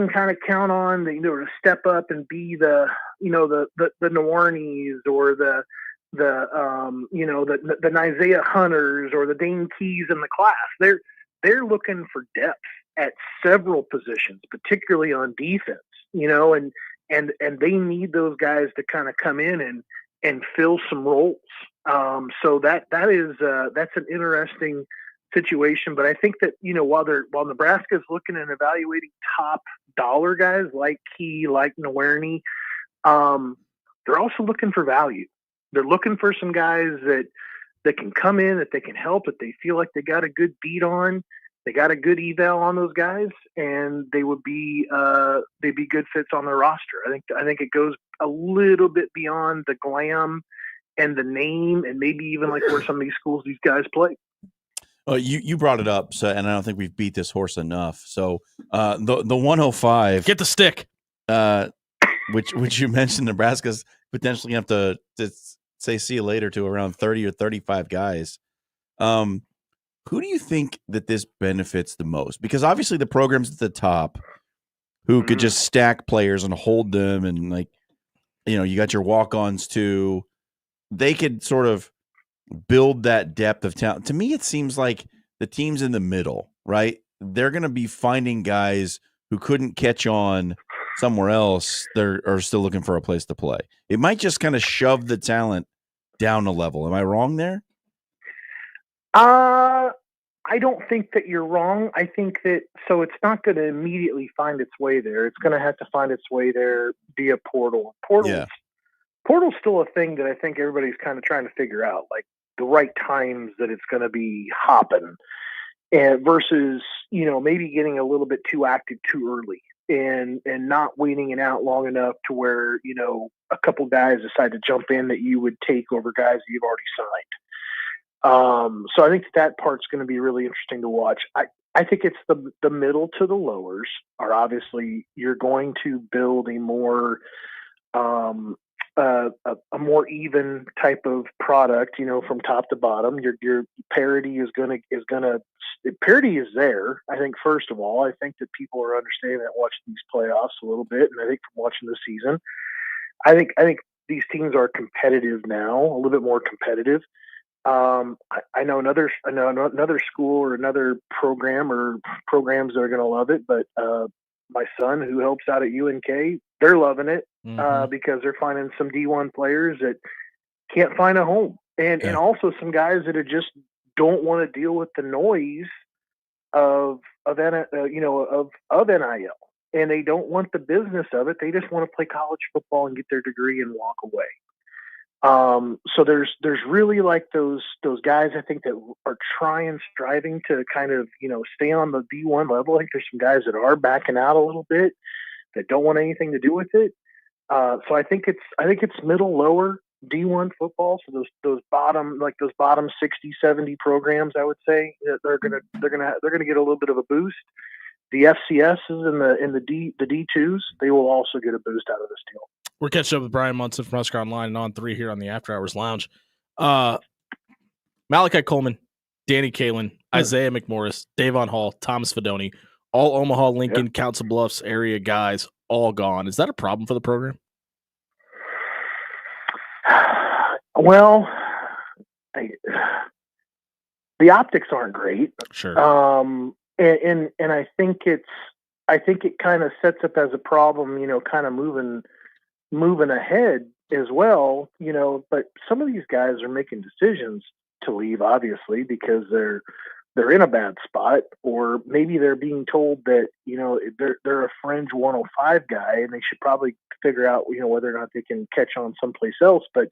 kind of count on, to step up and be the Nawarnies or the Isaiah Hunters or the Dane Keys in the class. They're looking for depth at several positions, particularly on defense, and they need those guys to kind of come in and fill some roles. So that's an interesting situation. But I think that, while Nebraska is looking and evaluating top dollar guys like Key, like Nawarny, they're also looking for value. They're looking for some guys that can come in, that they can help, that they feel like they got a good beat on. They got a good eval on those guys, and they'd be good fits on their roster. I think it goes a little bit beyond the glam and the name, and maybe even like where some of these schools these guys play. You brought it up, so, and I don't think we've beat this horse enough. So the 105, get the stick, which you mentioned, Nebraska's potentially going to have to say see you later to around 30 or 35 guys. Who do you think that this benefits the most? Because obviously the programs at the top who could just stack players and hold them, and you got your walk-ons too. They could sort of build that depth of talent. To me, it seems like the teams in the middle, right? They're going to be finding guys who couldn't catch on somewhere else. They're still looking for a place to play. It might just kind of shove the talent down a level. Am I wrong there? I don't think that you're wrong. I think that it's not going to immediately find its way there. It's going to have to find its way there via portal. Portal's still a thing that I think everybody's kind of trying to figure out, like the right times that it's going to be hopping. and versus, maybe getting a little bit too active too early and not waiting it out long enough to where, a couple guys decide to jump in that you would take over guys that you've already signed. So I think that part's going to be really interesting to watch. I think it's the middle to the lowers are obviously you're going to build a more a more even type of product, from top to bottom. Your parity parity is there. I think first of all, I think that people are understanding that watching these playoffs a little bit, and I think from watching the season, I think these teams are competitive now, a little bit more competitive. I know another school or another program or programs that are going to love it, but my son who helps out at UNK, they're loving it because they're finding some D1 players that can't find a home, and also some guys that just don't want to deal with the noise of NIL, and they don't want the business of it. They just want to play college football and get their degree and walk away. So there's really like those guys I think that are striving to kind of, stay on the D1 level. I think there's some guys that are backing out a little bit that don't want anything to do with it. So I think it's middle lower D1 football. So those bottom 60, 70 programs, I would say they're going to get a little bit of a boost. The FCSs and the D2s, they will also get a boost out of this deal. We're catching up with Brian Munson from Husker Online and On 3 here on the After Hours Lounge. Malachi Coleman, Danny Kaelin, Isaiah McMorris, Davon Hall, Thomas Fidone, all Omaha, Lincoln, Council Bluffs area guys, all gone. Is that a problem for the program? Well, the optics aren't great. Sure. And I think it kind of sets up as a problem, kind of moving ahead as well, but some of these guys are making decisions to leave, obviously, because they're in a bad spot, or maybe they're being told that, they're a fringe 105 guy and they should probably figure out, whether or not they can catch on someplace else. But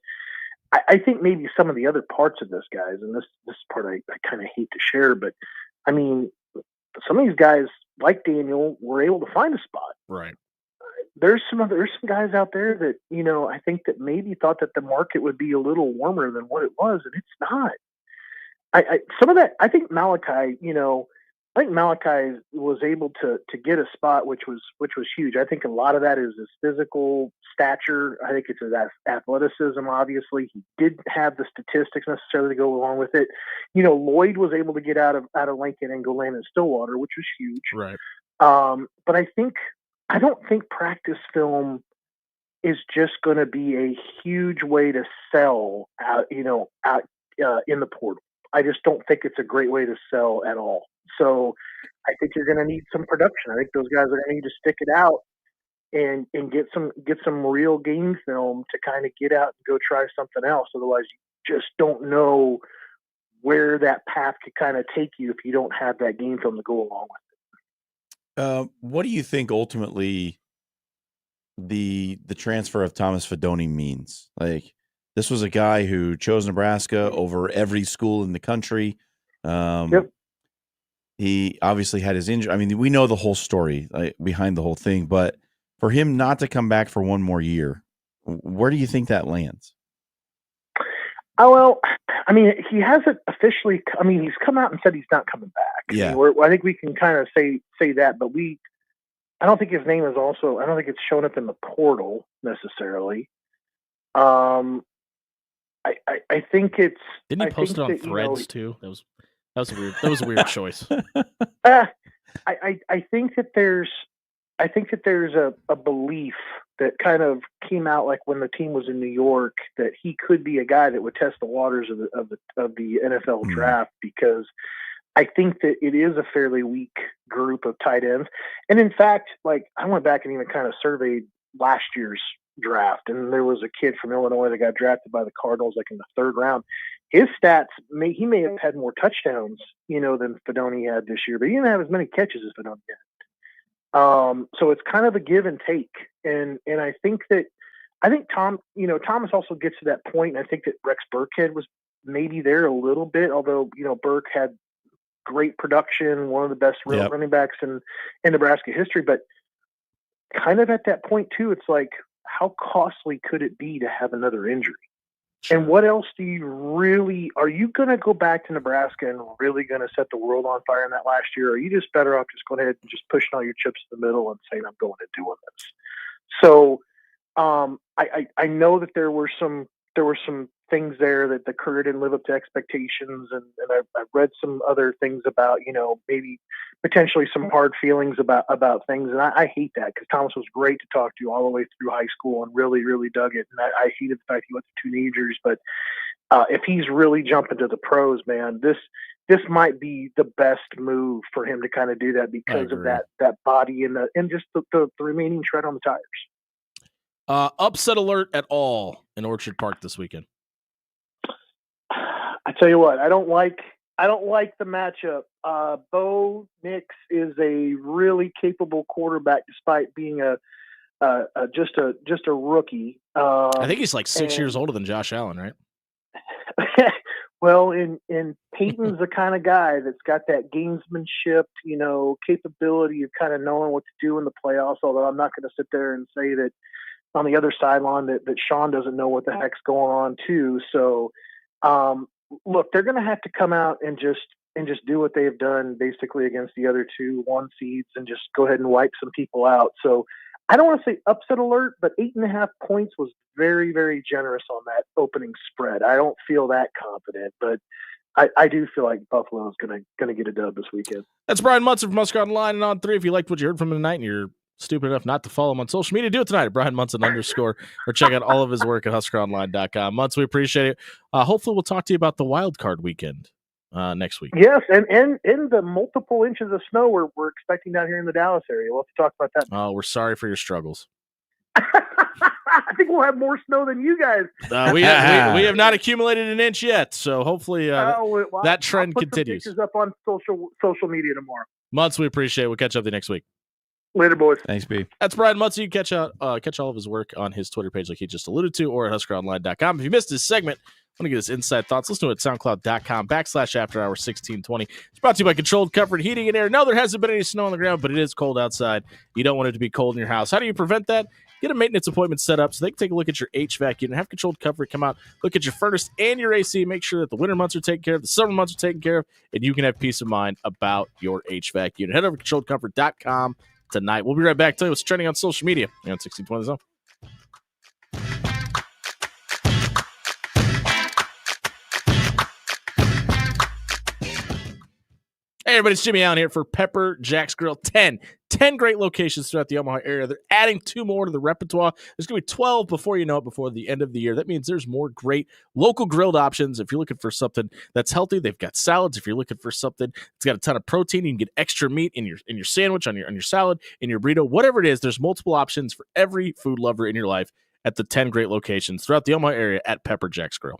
I think maybe some of the other parts of this, guys, and this part I kind of hate to share, but I mean, some of these guys like Daniel were able to find a spot. Right. There's some guys out there that, I think that maybe thought that the market would be a little warmer than what it was, and it's not. Some of that, I think Malachi was able to get a spot, which was huge. I think a lot of that is his physical stature. I think it's his athleticism. Obviously, he didn't have the statistics necessarily to go along with it. Lloyd was able to get out of Lincoln and go land in Stillwater, which was huge. Right. But I don't think practice film is just going to be a huge way to sell out in the portal. I just don't think it's a great way to sell at all. So I think you're going to need some production. I think those guys are going to need to stick it out and get some real game film to kind of get out and go try something else. Otherwise, you just don't know where that path could kind of take you if you don't have that game film to go along with it. What do you think ultimately the transfer of Thomas Fidone means? Like, this was a guy who chose Nebraska over every school in the country. He obviously had his injury. I mean, we know the whole story behind the whole thing, but for him not to come back for one more year, where do you think that lands? Oh, well, I mean, he hasn't officially. I mean, he's come out and said he's not coming back. Yeah, I think we can kind of say that, but I don't think his name is also. I don't think it's shown up in the portal necessarily. I think it's. Didn't he post it on Threads too? That was weird. That was a weird choice. I think that there's a belief that kind of came out like when the team was in New York that he could be a guy that would test the waters of the NFL draft, because I think that it is a fairly weak group of tight ends. And in fact, like, I went back and even kind of surveyed last year's draft, and there was a kid from Illinois that got drafted by the Cardinals like in the third round. His stats, he may have had more touchdowns, than Fidone had this year, but he didn't have as many catches as Fidone had. So it's kind of a give and take. And I think Thomas also gets to that point. And I think that Rex Burkhead was maybe there a little bit, although, Burke had great production, one of the best Yep. running backs in Nebraska history. But kind of at that point too, it's like, how costly could it be to have another injury? And what else do you really, are you going to go back to Nebraska and really going to set the world on fire in that last year? Or are you just better off just going ahead and just pushing all your chips in the middle and saying, I'm going to doing this? So I know that there were some things there that the career didn't live up to expectations. And I've read some other things about, maybe potentially some hard feelings about things. And I hate that, because Thomas was great to talk to all the way through high school and really, really dug it. And I hated the fact he went to teenagers, but if he's really jumping to the pros, man, this might be the best move for him to kind of do that, because of that body and just the remaining tread on the tires. Upset alert at all in Orchard Park this weekend? I tell you what, I don't like the matchup. Bo Nix is a really capable quarterback, despite being just a rookie. I think he's like 6 years older than Josh Allen, right? Well, and Peyton's the kind of guy that's got that gamesmanship, capability of kind of knowing what to do in the playoffs. Although I'm not going to sit there and say that on the other sideline that Sean doesn't know what the heck's going on too. So, look, they're going to have to come out and just do what they've done basically against the other 2 1 seeds and just go ahead and wipe some people out. So I don't want to say upset alert, but 8.5 points was very, very generous on that opening spread. I don't feel that confident, but I do feel like Buffalo is going to get a dub this weekend. That's Brian Munson from Husker Online and On 3. If you liked what you heard from him tonight and you're stupid enough not to follow him on social media, do it tonight at Brian Munson _ or check out all of his work at HuskerOnline.com. Munson, we appreciate it. Hopefully we'll talk to you about the wild card weekend next week. Yes, and the multiple inches of snow we're expecting down here in the Dallas area. We'll have to talk about that. Oh, we're sorry for your struggles. I think we'll have more snow than you guys. We have not accumulated an inch yet, so hopefully that trend I'll put continues. Some pictures up on social media tomorrow. Munson, we appreciate it. We'll catch up with you next week. Later, boys. Thanks, B. That's Brian Munson. You can catch all of his work on his Twitter page like he just alluded to, or at HuskerOnline.com. If you missed this segment, want to get his inside thoughts, listen to it at SoundCloud.com/AfterHours1620. It's brought to you by Controlled Comfort Heating and Air. No, there hasn't been any snow on the ground, but it is cold outside. You don't want it to be cold in your house. How do you prevent that? Get a maintenance appointment set up so they can take a look at your HVAC unit. Have Controlled Comfort come out, look at your furnace and your AC, make sure that the winter months are taken care of, the summer months are taken care of, and you can have peace of mind about your HVAC unit. Head over to ControlledComfort.com tonight. We'll be right back. Tell you what's trending on social media on 1620 Zone. Hey, everybody, it's Jimmy Allen here for Pepper Jack's Grill. 10 great locations throughout the Omaha area. They're adding 2 more to the repertoire. There's going to be 12 before you know it, before the end of the year. That means there's more great local grilled options. If you're looking for something that's healthy, they've got salads. If you're looking for something that's got a ton of protein, you can get extra meat in your sandwich, on your salad, in your burrito, whatever it is. There's multiple options for every food lover in your life at the 10 great locations throughout the Omaha area at Pepper Jack's Grill.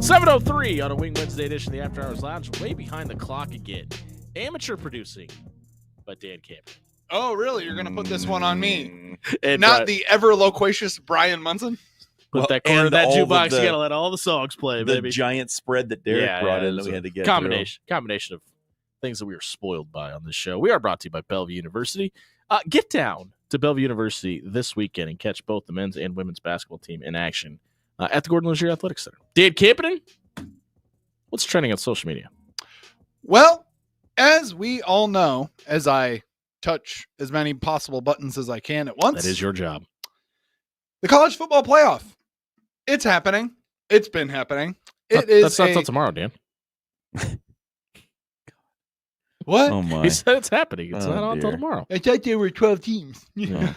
7:03 on a Wing Wednesday edition of the After Hours Lounge. Way behind the clock again. Amateur producing by Dan Camp. Oh, really? You're going to put this one on me? And Not the ever loquacious Brian Munson? Put that corner of and that all of jukebox. the- You got to let all the songs play, The baby. giant spread that Derek brought in that we had to get combination of things that we were spoiled by on this show. We are brought to you by Bellevue University. Get down to Bellevue University this weekend and catch both the men's and women's basketball team in action at the Gordon Leger Athletic Center. Dan Campion, what's trending on social media? Well, as we all know, as I touch as many possible buttons as I can at once. That is your job. The college football playoff. It's happening. It's been happening. That's not till tomorrow, Dan. What? Oh my. He said it's happening. It's Oh, not on until dear. tomorrow. I thought there were 12 teams. Yeah.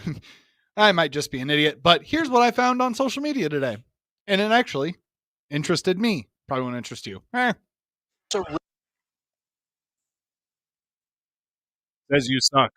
I might just be an idiot, but here's what I found on social media today. And it actually interested me. Probably won't interest you. Says you suck.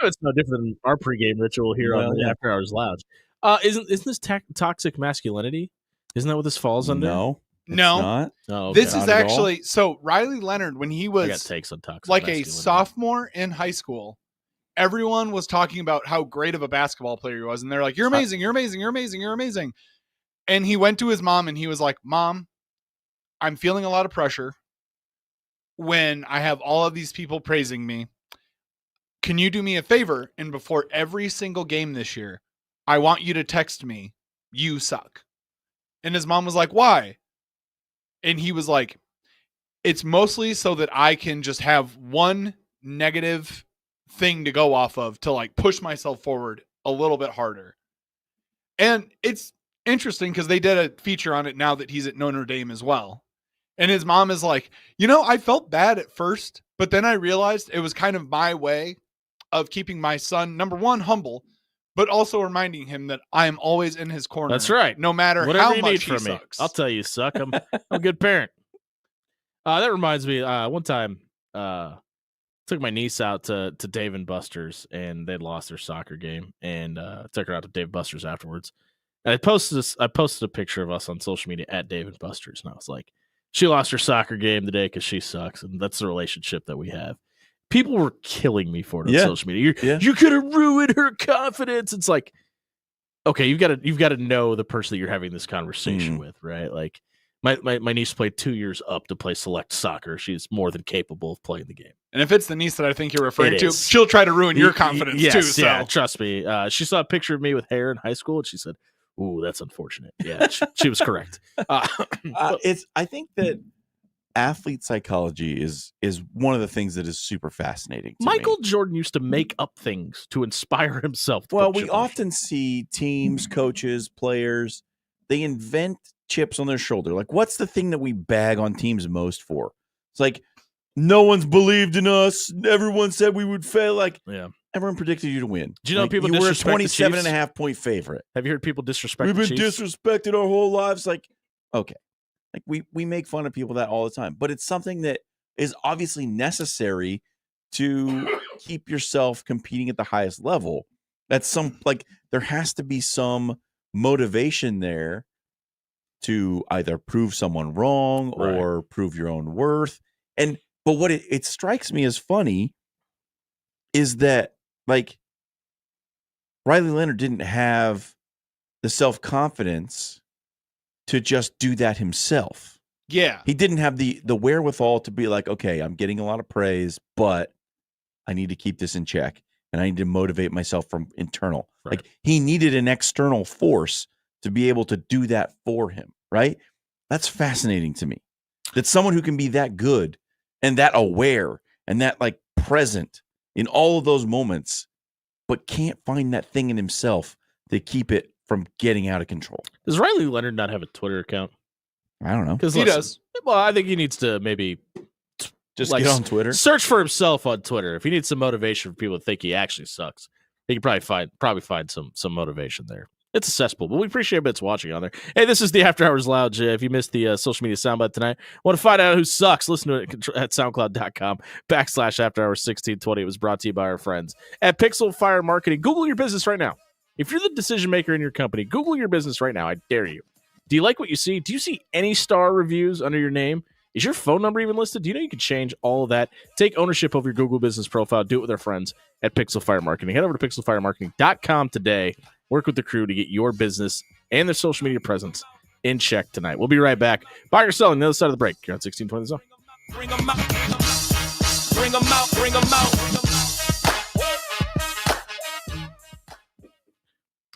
It's no different than our pregame ritual here on the After Hours Lounge. Isn't this toxic masculinity? Isn't that what this falls under? No. it's No. not. Oh, okay. This is Not at all. actually so Riley Leonard, when he I got was takes on toxic like a masculinity. sophomore in high school, everyone was talking about how great of a basketball player he was. And they're like, you're amazing, you're amazing, you're amazing, you're amazing. And he went to his mom and he was like, Mom, I'm feeling a lot of pressure when I have all of these people praising me. Can you do me a favor? And before every single game this year, I want you to text me, you suck. And his mom was like, why? And he was like, it's mostly so that I can just have one negative thing to go off of to like push myself forward a little bit harder. And it's interesting because they did a feature on it now that he's at Notre Dame as well. And his mom is like, I felt bad at first, but then I realized it was kind of my way of keeping my son, number one, humble, but also reminding him that I am always in his corner. That's right. No matter Whatever how you much need he from me, sucks. I'll tell you, suck. I'm a good parent. That reminds me. One time, took my niece out to Dave & Buster's, and they'd lost their soccer game, and took her out to Dave & Buster's afterwards. And I posted a picture of us on social media at Dave & Buster's, and I was like, she lost her soccer game today because she sucks, and that's the relationship that we have. People were killing me for it on social media. You could have ruined her confidence. It's like, okay, you've got to know the person that you're having this conversation with, right? Like my niece played 2 years up to play select soccer. She's more than capable of playing the game. And if it's the niece that I think you're referring It to, is. she'll try to ruin your confidence Yes, too. So yeah, trust me. She saw a picture of me with hair in high school, and she said, "Ooh, that's unfortunate." Yeah, she was correct. I think that athlete psychology is one of the things that is super fascinating to Michael me. Jordan used to make up things to inspire himself. To Well, put we chip on often see teams, coaches, players, they invent chips on their shoulder. Like, what's the thing that we bag on teams most for? It's like, no one's believed in us. Everyone said we would fail. Like, yeah. Everyone predicted you to win. Do you know like, people you were a disrespect the 27 and a Chiefs? half point favorite. Have you heard people disrespect We've the been Chiefs? disrespected our whole lives. Like, okay. Like we make fun of people that all the time, but it's something that is obviously necessary to keep yourself competing at the highest level. That's there has to be some motivation there to either prove someone wrong or prove your own worth. But what it strikes me as funny is that like Riley Leonard didn't have the self-confidence to just do that himself. yeah, He didn't have the wherewithal to be like, okay, I'm getting a lot of praise, but I need to keep this in check and I need to motivate myself from internal. Right. Like he needed an external force to be able to do that for him, right? That's fascinating to me. That someone who can be that good and that aware and that like present in all of those moments, but can't find that thing in himself to keep it from getting out of control. Does Riley Leonard not have a Twitter account? I don't know. Because he does. Well, I think he needs to maybe Just get on Twitter. Search for himself on Twitter. If he needs some motivation for people to think he actually sucks, he can probably find some motivation there. It's a cesspool, but we appreciate everybody's watching on there. Hey, this is the After Hours Lounge. If you missed the social media soundbite tonight, want to find out who sucks, listen to it at soundcloud.com/afterhours1620. It was brought to you by our friends at Pixel Fire Marketing. Google your business right now. If you're the decision maker in your company, Google your business right now. I dare you. Do you like what you see? Do you see any star reviews under your name? Is your phone number even listed? Do you know you can change all of that? Take ownership of your Google business profile. Do it with our friends at Pixel Fire Marketing. Head over to pixelfiremarketing.com today. Work with the crew to get your business and their social media presence in check tonight. We'll be right back. Buy or sell on the other side of the break. You're on 1620 Zone. Bring them out. Bring them out. Bring them out.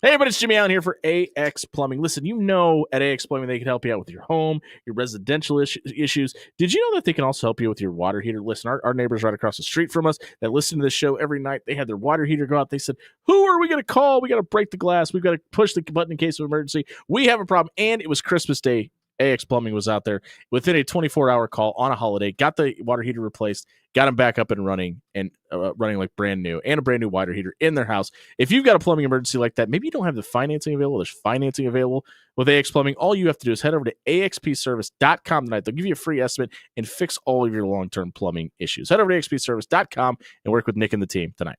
Hey, everybody, it's Jimmy Allen here for AX Plumbing. Listen, you know at AX Plumbing they can help you out with your home, your residential issues. Did you know that they can also help you with your water heater? Listen, our neighbors right across the street from us that listen to this show every night, they had their water heater go out. They said, who are we going to call? We got to break the glass. We've got to push the button in case of emergency. We have a problem. And it was Christmas Day. AX Plumbing was out there within a 24-hour call on a holiday, got the water heater replaced, got them back up and running and running like brand new, and a brand new water heater in their house. If you've got a plumbing emergency like that, maybe you don't have the financing available. There's financing available with AX Plumbing. All you have to do is head over to axpservice.com tonight. They'll give you a free estimate and fix all of your long-term plumbing issues. Head over to axpservice.com and work with Nick and the team tonight.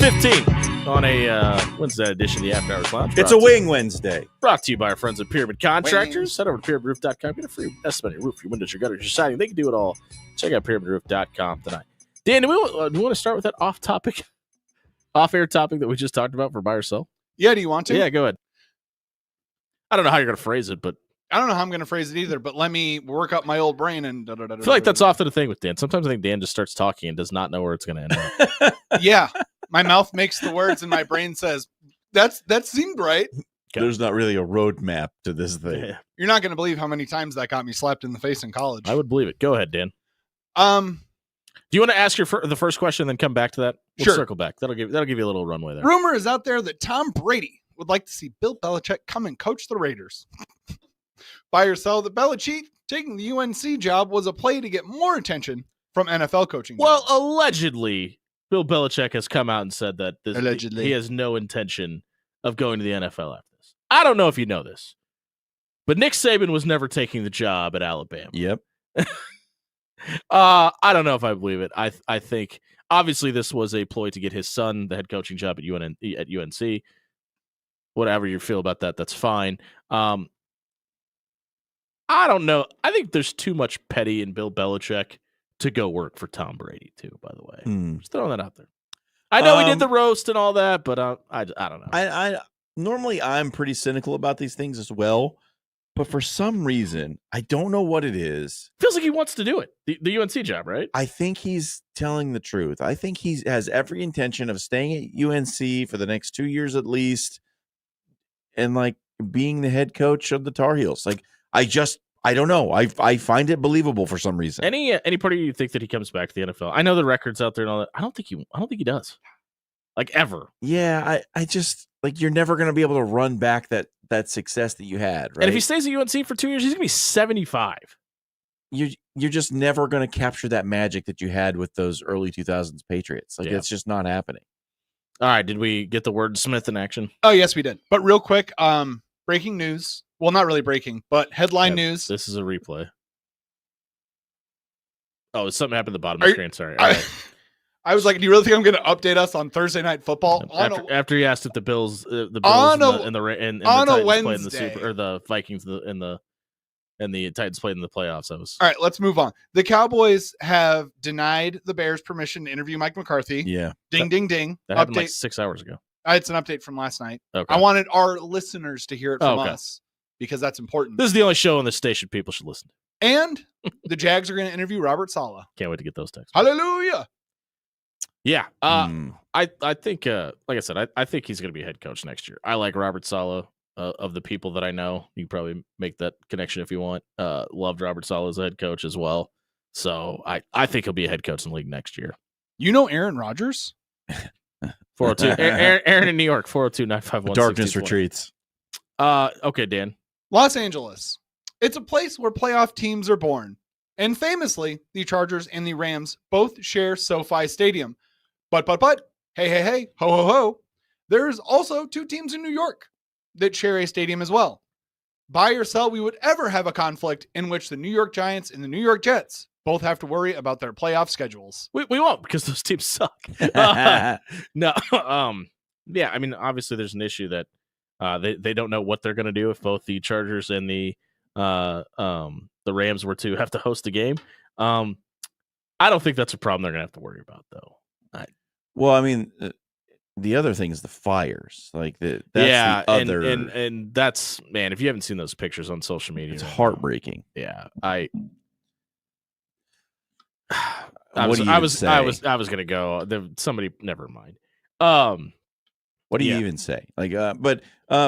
7:15 on a Wednesday edition of the After Hours Lounge. It's a wing Wednesday. Brought to you by our friends at Pyramid Contractors. Head over to pyramidroof.com. Get a free estimate on your roof, your windows, your gutters, your siding. They can do it all. Check out pyramidroof.com tonight. Dan, do we want to start with that off-air topic that we just talked about for buy or sell? Yeah, do you want to? Yeah, go ahead. I don't know how you're going to phrase it, but I don't know how I'm going to phrase it either, but let me work up my old brain and I feel like that's often a thing with Dan. Sometimes I think Dan just starts talking and does not know where it's going to end up. Yeah. My mouth makes the words and my brain says, that seemed right. There's not really a roadmap to this thing. Yeah. You're not going to believe how many times that got me slapped in the face in college. I would believe it. Go ahead, Dan. Um, Do you want to ask the first question and then come back to that? We'll Sure. circle back. That'll give you a little runway there. Rumor is out there that Tom Brady would like to see Bill Belichick come and coach the Raiders. Buy or sell that Belichick taking the UNC job was a play to get more attention from NFL coaching. Well, allegedly, Bill Belichick has come out and said that Allegedly. he has no intention of going to the NFL after this. I don't know if you know this, but Nick Saban was never taking the job at Alabama. Yep. I don't know if I believe it. I think obviously this was a ploy to get his son the head coaching job at UNC. Whatever you feel about that, that's fine. I don't know. I think there's too much petty in Bill Belichick to go work for Tom Brady too, by the way. Just throwing that out there. I know he did the roast and all that, but I don't know. I normally I'm pretty cynical about these things as well, but for some reason, I don't know what it is. Feels like he wants to do it. The UNC job, right? I think he's telling the truth. I think he has every intention of staying at UNC for the next 2 years at least, and like being the head coach of the Tar Heels. Like I don't know. I find it believable for some reason. Any part of you think that he comes back to the NFL? I know the record's out there and all that. I don't think he does. Like ever. Yeah, I just like you're never going to be able to run back that success that you had, right? And if he stays at UNC for 2 years, he's going to be 75. You're just never going to capture that magic that you had with those early 2000s Patriots. Like it's just not happening. All right, did we get the word Smith in action? Oh, yes, we did. But real quick, breaking news. Well, not really breaking, but headline news. This is a replay. Oh, something happened at the bottom of the screen. Sorry. All right. I was like, do you really think I'm going to update us on Thursday Night Football? After he asked if the Bills and the Vikings and the Titans played in the playoffs, I was all right. Let's move on. The Cowboys have denied the Bears permission to interview Mike McCarthy. Yeah, ding, ding, ding. That happened like 6 hours ago. It's an update from last night. Okay. I wanted our listeners to hear it from us because that's important. This is the only show on this station people should listen to. And the Jags are going to interview Robert Saleh. Can't wait to get those texts. Hallelujah. Yeah. I think, like I said, I think he's going to be a head coach next year. I like Robert Saleh. Of the people that I know, you can probably make that connection if you want. Loved Robert Saleh as a head coach as well. So I think he'll be a head coach in the league next year. You know Aaron Rodgers? 402. Aaron in New York, 402-951-6220. Darkness retreats. Okay, Dan. Los Angeles. It's a place where playoff teams are born. And famously, the Chargers and the Rams both share SoFi Stadium. But, hey, ho, ho, ho. There's also two teams in New York that share a stadium as well. Buy or sell, we would ever have a conflict in which the New York Giants and the New York Jets both have to worry about their playoff schedules. We won't, because those teams suck. No. Yeah, I mean, obviously there's an issue that they don't know what they're going to do if both the Chargers and the Rams were to have to host a game. I don't think that's a problem they're going to have to worry about, though. Well, I mean, the other thing is the fires. Like that's the other, and that's, man, if you haven't seen those pictures on social media, it's heartbreaking. Yeah, I was gonna go. Somebody, never mind. What do you even say? Like, but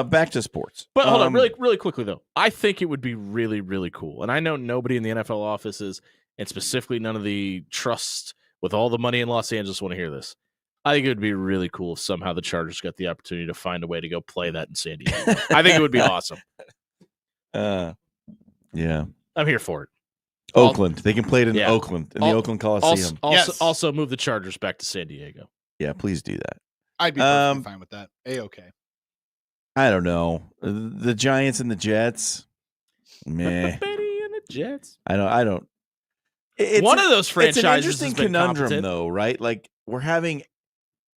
back to sports. But hold on, really quickly though. I think it would be really, really cool. And I know nobody in the NFL offices, and specifically none of the trusts with all the money in Los Angeles, want to hear this. I think it would be really cool if somehow the Chargers got the opportunity to find a way to go play that in San Diego. I think it would be awesome. Yeah, I'm here for it. Oakland, they can play it in Oakland, in the Oakland Coliseum. Also move the Chargers back to San Diego. Yeah, please do that. I'd be perfectly fine with that. A-okay. I don't know. The Giants and the Jets. Meh. Betty and the Jets. I don't. One of those franchises. It's an interesting conundrum, though, right? Like we're having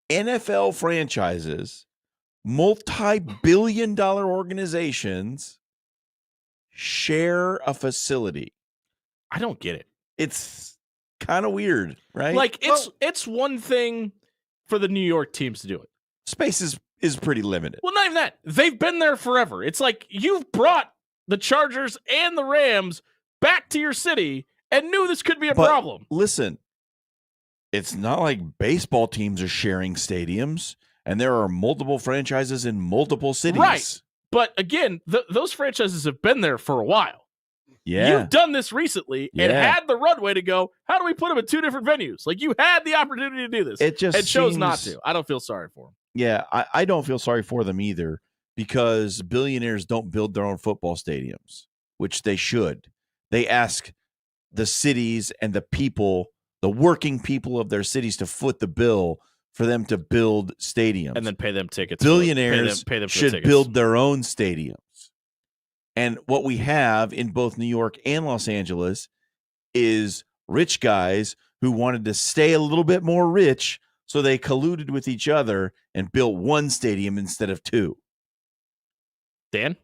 NFL franchises, multi-billion-dollar organizations share a facility. I don't get it. It's kind of weird, right? Like it's one thing for the New York teams to do it. Space is pretty limited. Well, not even that. They've been there forever. It's like you've brought the Chargers and the Rams back to your city and knew this could be a problem. Listen, it's not like baseball teams are sharing stadiums, and there are multiple franchises in multiple cities. Right. But again, those franchises have been there for a while. Yeah. You've done this recently and had the runway to go, how do we put them in two different venues? Like, you had the opportunity to do this. It just chose not to. I don't feel sorry for them. Yeah, I don't feel sorry for them either, because billionaires don't build their own football stadiums, which they should. They ask the cities and the people, the working people of their cities, to foot the bill for them to build stadiums. And then pay them tickets. Billionaires pay them should build their own stadiums. And what we have in both New York and Los Angeles is rich guys who wanted to stay a little bit more rich, so they colluded with each other and built one stadium instead of two. Dan?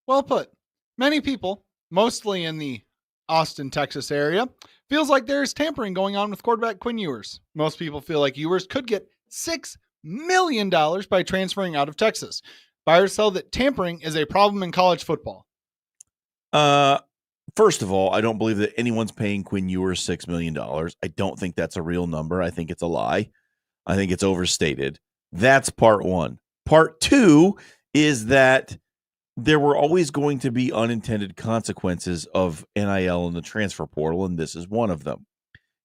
Well put. Many people, mostly in the Austin, Texas area, feels like there's tampering going on with quarterback Quinn Ewers. Most people feel like Ewers could get $6 million by transferring out of Texas. Buyers sell that tampering is a problem in college football. First of all, I don't believe that anyone's paying Quinn Ewers $6 million. I don't think that's a real number. I think it's a lie. I think it's overstated. That's part one. Part two is that there were always going to be unintended consequences of NIL and the transfer portal, and this is one of them.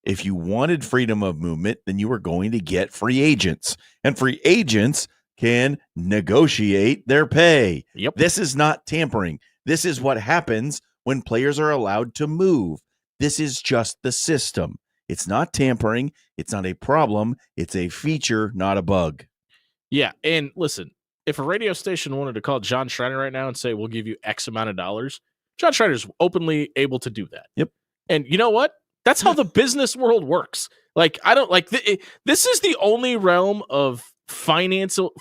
If you wanted freedom of movement, then you were going to get free agents, and free agents can negotiate their pay. Yep. This is not tampering. This is what happens when players are allowed to move. This is just the system. It's not tampering. It's not a problem. It's a feature, not a bug. Yeah, and listen, if a radio station wanted to call John Schreiner right now and say, we'll give you X amount of dollars, John Schreiner's openly able to do that. Yep. And you know what? That's how the business world works. Like, I don't like this is the only realm of financial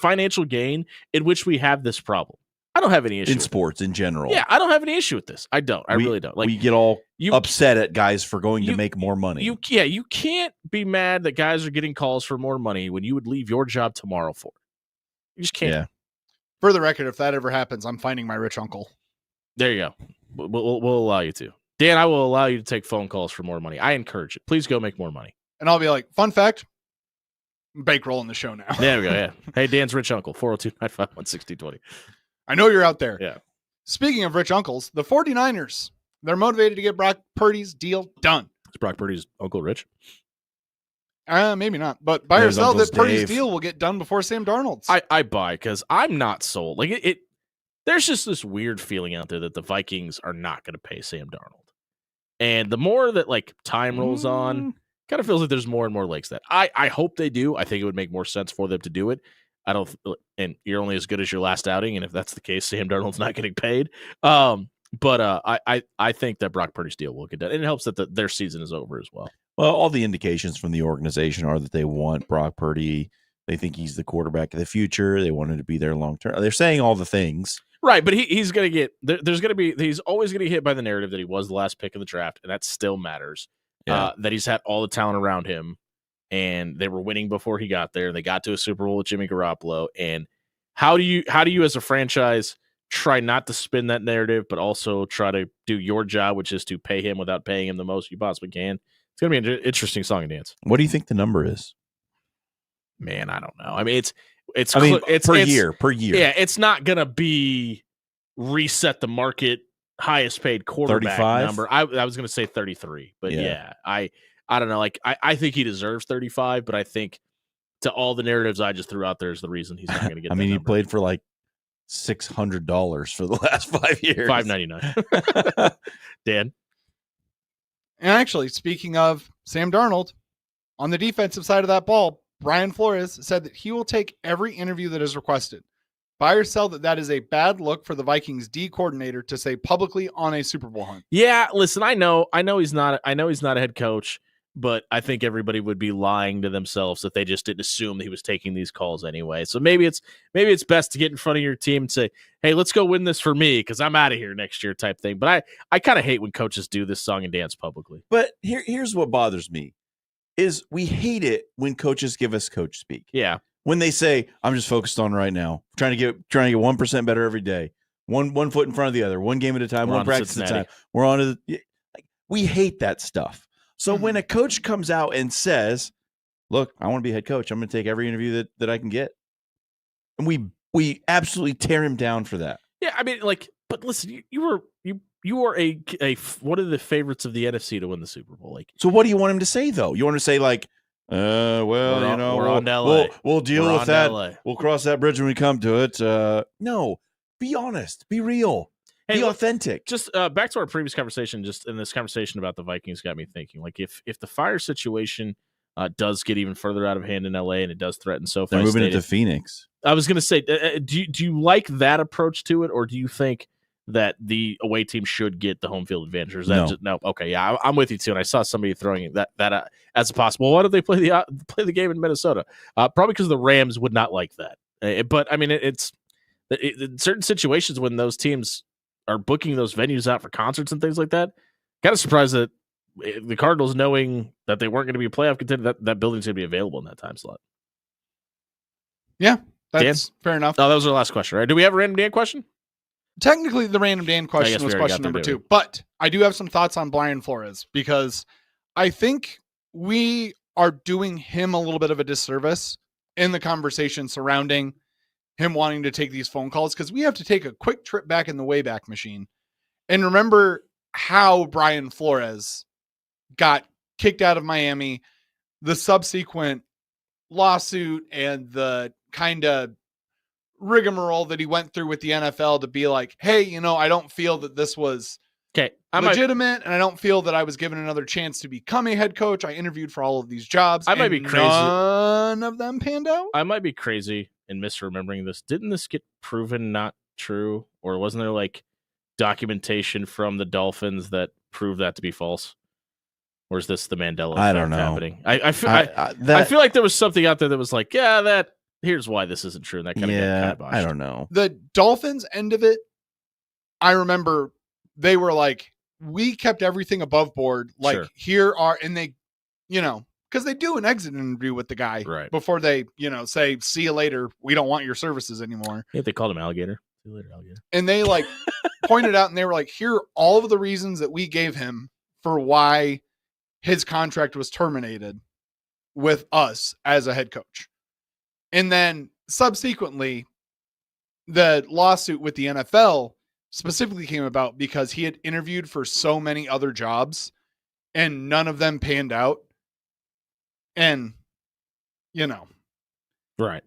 gain in which we have this problem. I don't have any issue in sports in general. Yeah, I don't have any issue with this. I don't. I really don't. Like, we get all upset at guys for going to make more money. You can't be mad that guys are getting calls for more money when you would leave your job tomorrow for it. You just can't. Yeah. For the record, if that ever happens, I'm finding my rich uncle. There you go. We'll allow you to. Dan, I will allow you to take phone calls for more money. I encourage it. Please go make more money. And I'll be like, fun fact, bankrolling the show now. There we go. Yeah. Hey, Dan's rich uncle, 402-951-6020. I know you're out there. Yeah. Speaking of rich uncles, the 49ers, they're motivated to get Brock Purdy's deal done. Is Brock Purdy's uncle rich? Maybe not. But buy or sell that Purdy's Dave. deal will get done before Sam Darnold's. I buy, because I'm not sold. Like it there's just this weird feeling out there that the Vikings are not going to pay Sam Darnold. And the more that like time rolls on, kind of feels like there's more and more legs that I hope they do. I think it would make more sense for them to do it. I don't, and you're only as good as your last outing. And if that's the case, Sam Darnold's not getting paid. But I think that Brock Purdy's deal will get done. And it helps that their season is over as well. Well, all the indications from the organization are that they want Brock Purdy. They think he's the quarterback of the future. They want him to be there long term. They're saying all the things. Right, but he's going to get there's going to be he's always going to get hit by the narrative that he was the last pick of the draft, and that still matters. Yeah. That he's had all the talent around him, and they were winning before he got there. They got to a Super Bowl with Jimmy Garoppolo. And how do you as a franchise try not to spin that narrative, but also try to do your job, which is to pay him without paying him the most you possibly can? It's going to be an interesting song and dance. What do you think the number is? Man, I don't know. I mean, it's per year. Yeah, it's not going to be reset the market highest paid quarterback 35? number. I was going to say 33, but yeah, I don't know. Like I think he deserves 35, but I think to all the narratives I just threw out there is the reason he's not going to get. I mean, he played for like $600 for the last 5 years. $599. Dan. And actually, speaking of Sam Darnold, on the defensive side of that ball, Brian Flores said that he will take every interview that is requested. Buyers sell that is a bad look for the Vikings D coordinator to say publicly on a Super Bowl hunt. Yeah, listen, I know he's not a head coach, but I think everybody would be lying to themselves if they just didn't assume that he was taking these calls anyway. So maybe it's best to get in front of your team and say, hey, let's go win this for me because I'm out of here next year type thing. But I kind of hate when coaches do this song and dance publicly. But here's what bothers me is we hate it when coaches give us coach speak. Yeah. When they say, I'm just focused on right now, trying to get 1% better every day, one foot in front of the other, one game at a time, one practice at a time. We're on to we hate that stuff. So when a coach comes out and says, look, I want to be head coach, I'm going to take every interview that I can get. And we absolutely tear him down for that. Yeah, I mean, but listen, you were a one of the favorites of the NFC to win the Super Bowl. So what do you want him to say though? You want him to say we're on LA. We'll deal with that. LA. We'll cross that bridge when we come to it. No, be honest, be real. Be authentic. Just back to our previous conversation, just in this conversation about the Vikings got me thinking, if the fire situation does get even further out of hand in LA and it does threaten SoFi They're moving Stadium, it to Phoenix. I was going to say, do you like that approach to it, or do you think that the away team should get the home field advantage? Or is that no? Okay, yeah, I'm with you too. And I saw somebody throwing that as a possible. Why don't they play the game in Minnesota? Probably because the Rams would not like that. But I mean, it's in certain situations when those teams are booking those venues out for concerts and things like that. Kind of surprised that the Cardinals, knowing that they weren't going to be a playoff contender, that building's going to be available in that time slot. Yeah, that's fair enough. Oh, that was our last question, right? Do we have a random Dan question? Technically, the random Dan question was question number 2, but I do have some thoughts on Brian Flores because I think we are doing him a little bit of a disservice in the conversation surrounding him wanting to take these phone calls, because we have to take a quick trip back in the Wayback Machine and remember how Brian Flores got kicked out of Miami, the subsequent lawsuit and the kind of rigmarole that he went through with the NFL to be like, hey, I don't feel that this was legitimate, and I don't feel that I was given another chance to become a head coach. I interviewed for all of these jobs. I might be crazy. None of them panned out. I might be crazy and misremembering this. Didn't this get proven not true, or wasn't there documentation from the Dolphins that proved that to be false? Or is this the Mandela effect I don't know. happening? I feel like there was something out there that was like, here's why this isn't true. And that kind of got I don't know. The Dolphins end of it, I remember they were like, we kept everything above board. And they, because they do an exit interview with the guy before they, say, see you later. We don't want your services anymore. Yeah, they called him Alligator. See you later, Alligator. And they pointed out, and they were like, here are all of the reasons that we gave him for why his contract was terminated with us as a head coach. And then subsequently, the lawsuit with the NFL specifically came about because he had interviewed for so many other jobs and none of them panned out. And, right.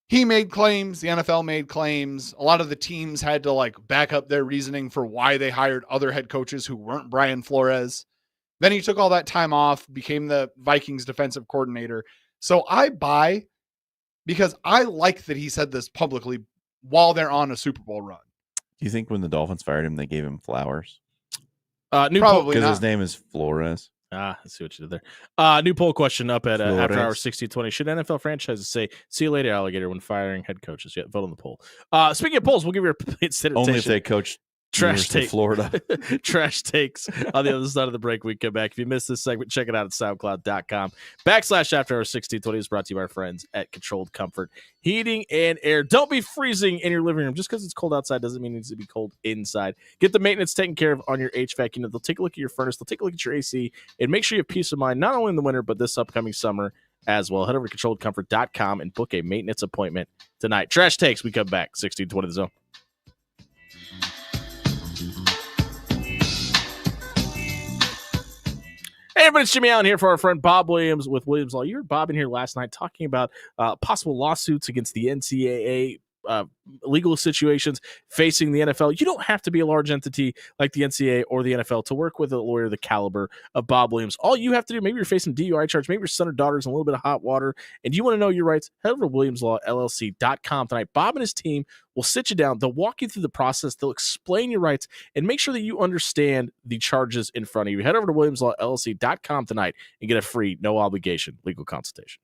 He made claims. The NFL made claims. A lot of the teams had to back up their reasoning for why they hired other head coaches who weren't Brian Flores. Then he took all that time off, became the Vikings defensive coordinator. So I buy, because I like that he said this publicly while they're on a Super Bowl run. Do you think when the Dolphins fired him, they gave him flowers? Probably because not. his name is Flores. I see what you did there. New poll question up at After Hours 1620. Should NFL franchises say, see you later, Alligator, when firing head coaches? Yeah, vote on the poll. Speaking of polls, we'll give you a only if they coach Trash take Florida. Trash takes on the other side of the break. We come back. If you missed this segment, check it out at soundcloud.com/After Hours 1620 is brought to you by our friends at Controlled Comfort Heating and Air. Don't be freezing in your living room. Just because it's cold outside doesn't mean it needs to be cold inside. Get the maintenance taken care of on your HVAC unit. They'll take a look at your furnace. They'll take a look at your AC and make sure you have peace of mind, not only in the winter, but this upcoming summer as well. Head over to controlledcomfort.com and book a maintenance appointment tonight. Trash takes. We come back. 1620 The Zone. Hey, everybody, it's Jimmy Allen here for our friend Bob Williams with Williams Law. You heard Bob in here last night talking about possible lawsuits against the NCAA legal situations facing the NFL, you don't have to be a large entity like the NCAA or the NFL to work with a lawyer the caliber of Bob Williams. All you have to do, maybe you're facing DUI charge, maybe your son or daughter's in a little bit of hot water, and you want to know your rights, head over to WilliamsLawLLC.com tonight. Bob and his team will sit you down. They'll walk you through the process. They'll explain your rights and make sure that you understand the charges in front of you. Head over to WilliamsLawLLC.com tonight and get a free, no obligation legal consultation.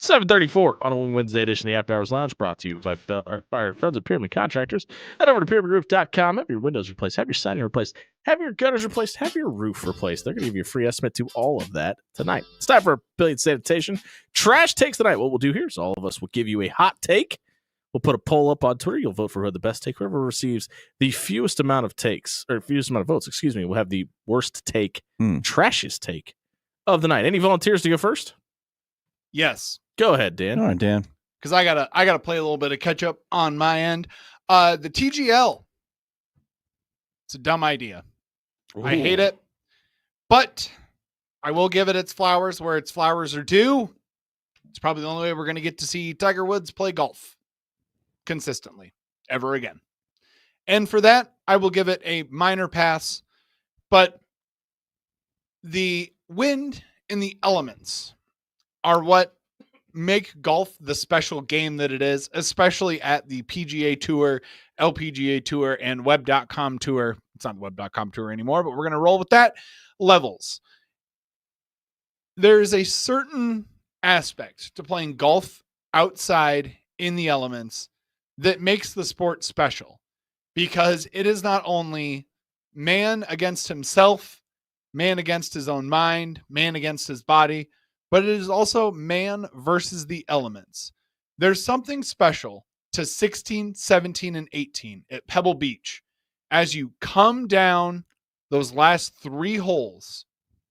7:34 on a Wednesday edition of the After Hours Lounge, brought to you by our friends at Pyramid Contractors. Head over to pyramidroof.com. Have your windows replaced, have your siding replaced, have your gutters replaced, have your roof replaced. They're going to give you a free estimate to all of that tonight. It's time for a Billion Sanitation Trash Takes tonight. What we'll do here is all of us will give you a hot take. We'll put a poll up on Twitter. You'll vote for who had the best take. Whoever receives the fewest amount of votes, will have the worst take, trashiest take of the night. Any volunteers to go first? Yes. Go ahead, Dan. All right, Dan. Because I gotta play a little bit of catch up on my end. The TGL. It's a dumb idea. Ooh. I hate it. But I will give it its flowers where its flowers are due. It's probably the only way we're going to get to see Tiger Woods play golf consistently ever again. And for that, I will give it a minor pass. But the wind and the elements are what make golf the special game that it is, especially at the PGA Tour, LPGA Tour, and Web.com Tour. It's not the Web.com Tour anymore, but we're going to roll with that. Levels. There's a certain aspect to playing golf outside in the elements that makes the sport special, because it is not only man against himself, man against his own mind, man against his body, but it is also man versus the elements. There's something special to 16, 17, and 18 at Pebble Beach as you come down those last 3 holes.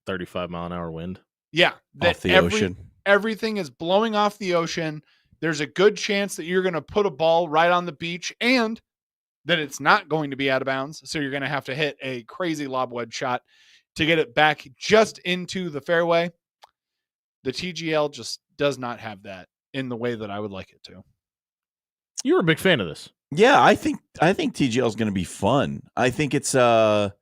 35-mile-an-hour wind. Yeah. Off the ocean. Everything is blowing off the ocean. There's a good chance that you're going to put a ball right on the beach and that it's not going to be out of bounds. So you're going to have to hit a crazy lob wedge shot to get it back just into the fairway. The TGL just does not have that in the way that I would like it to. You were a big fan of this. Yeah, I think TGL is going to be fun. I think it's a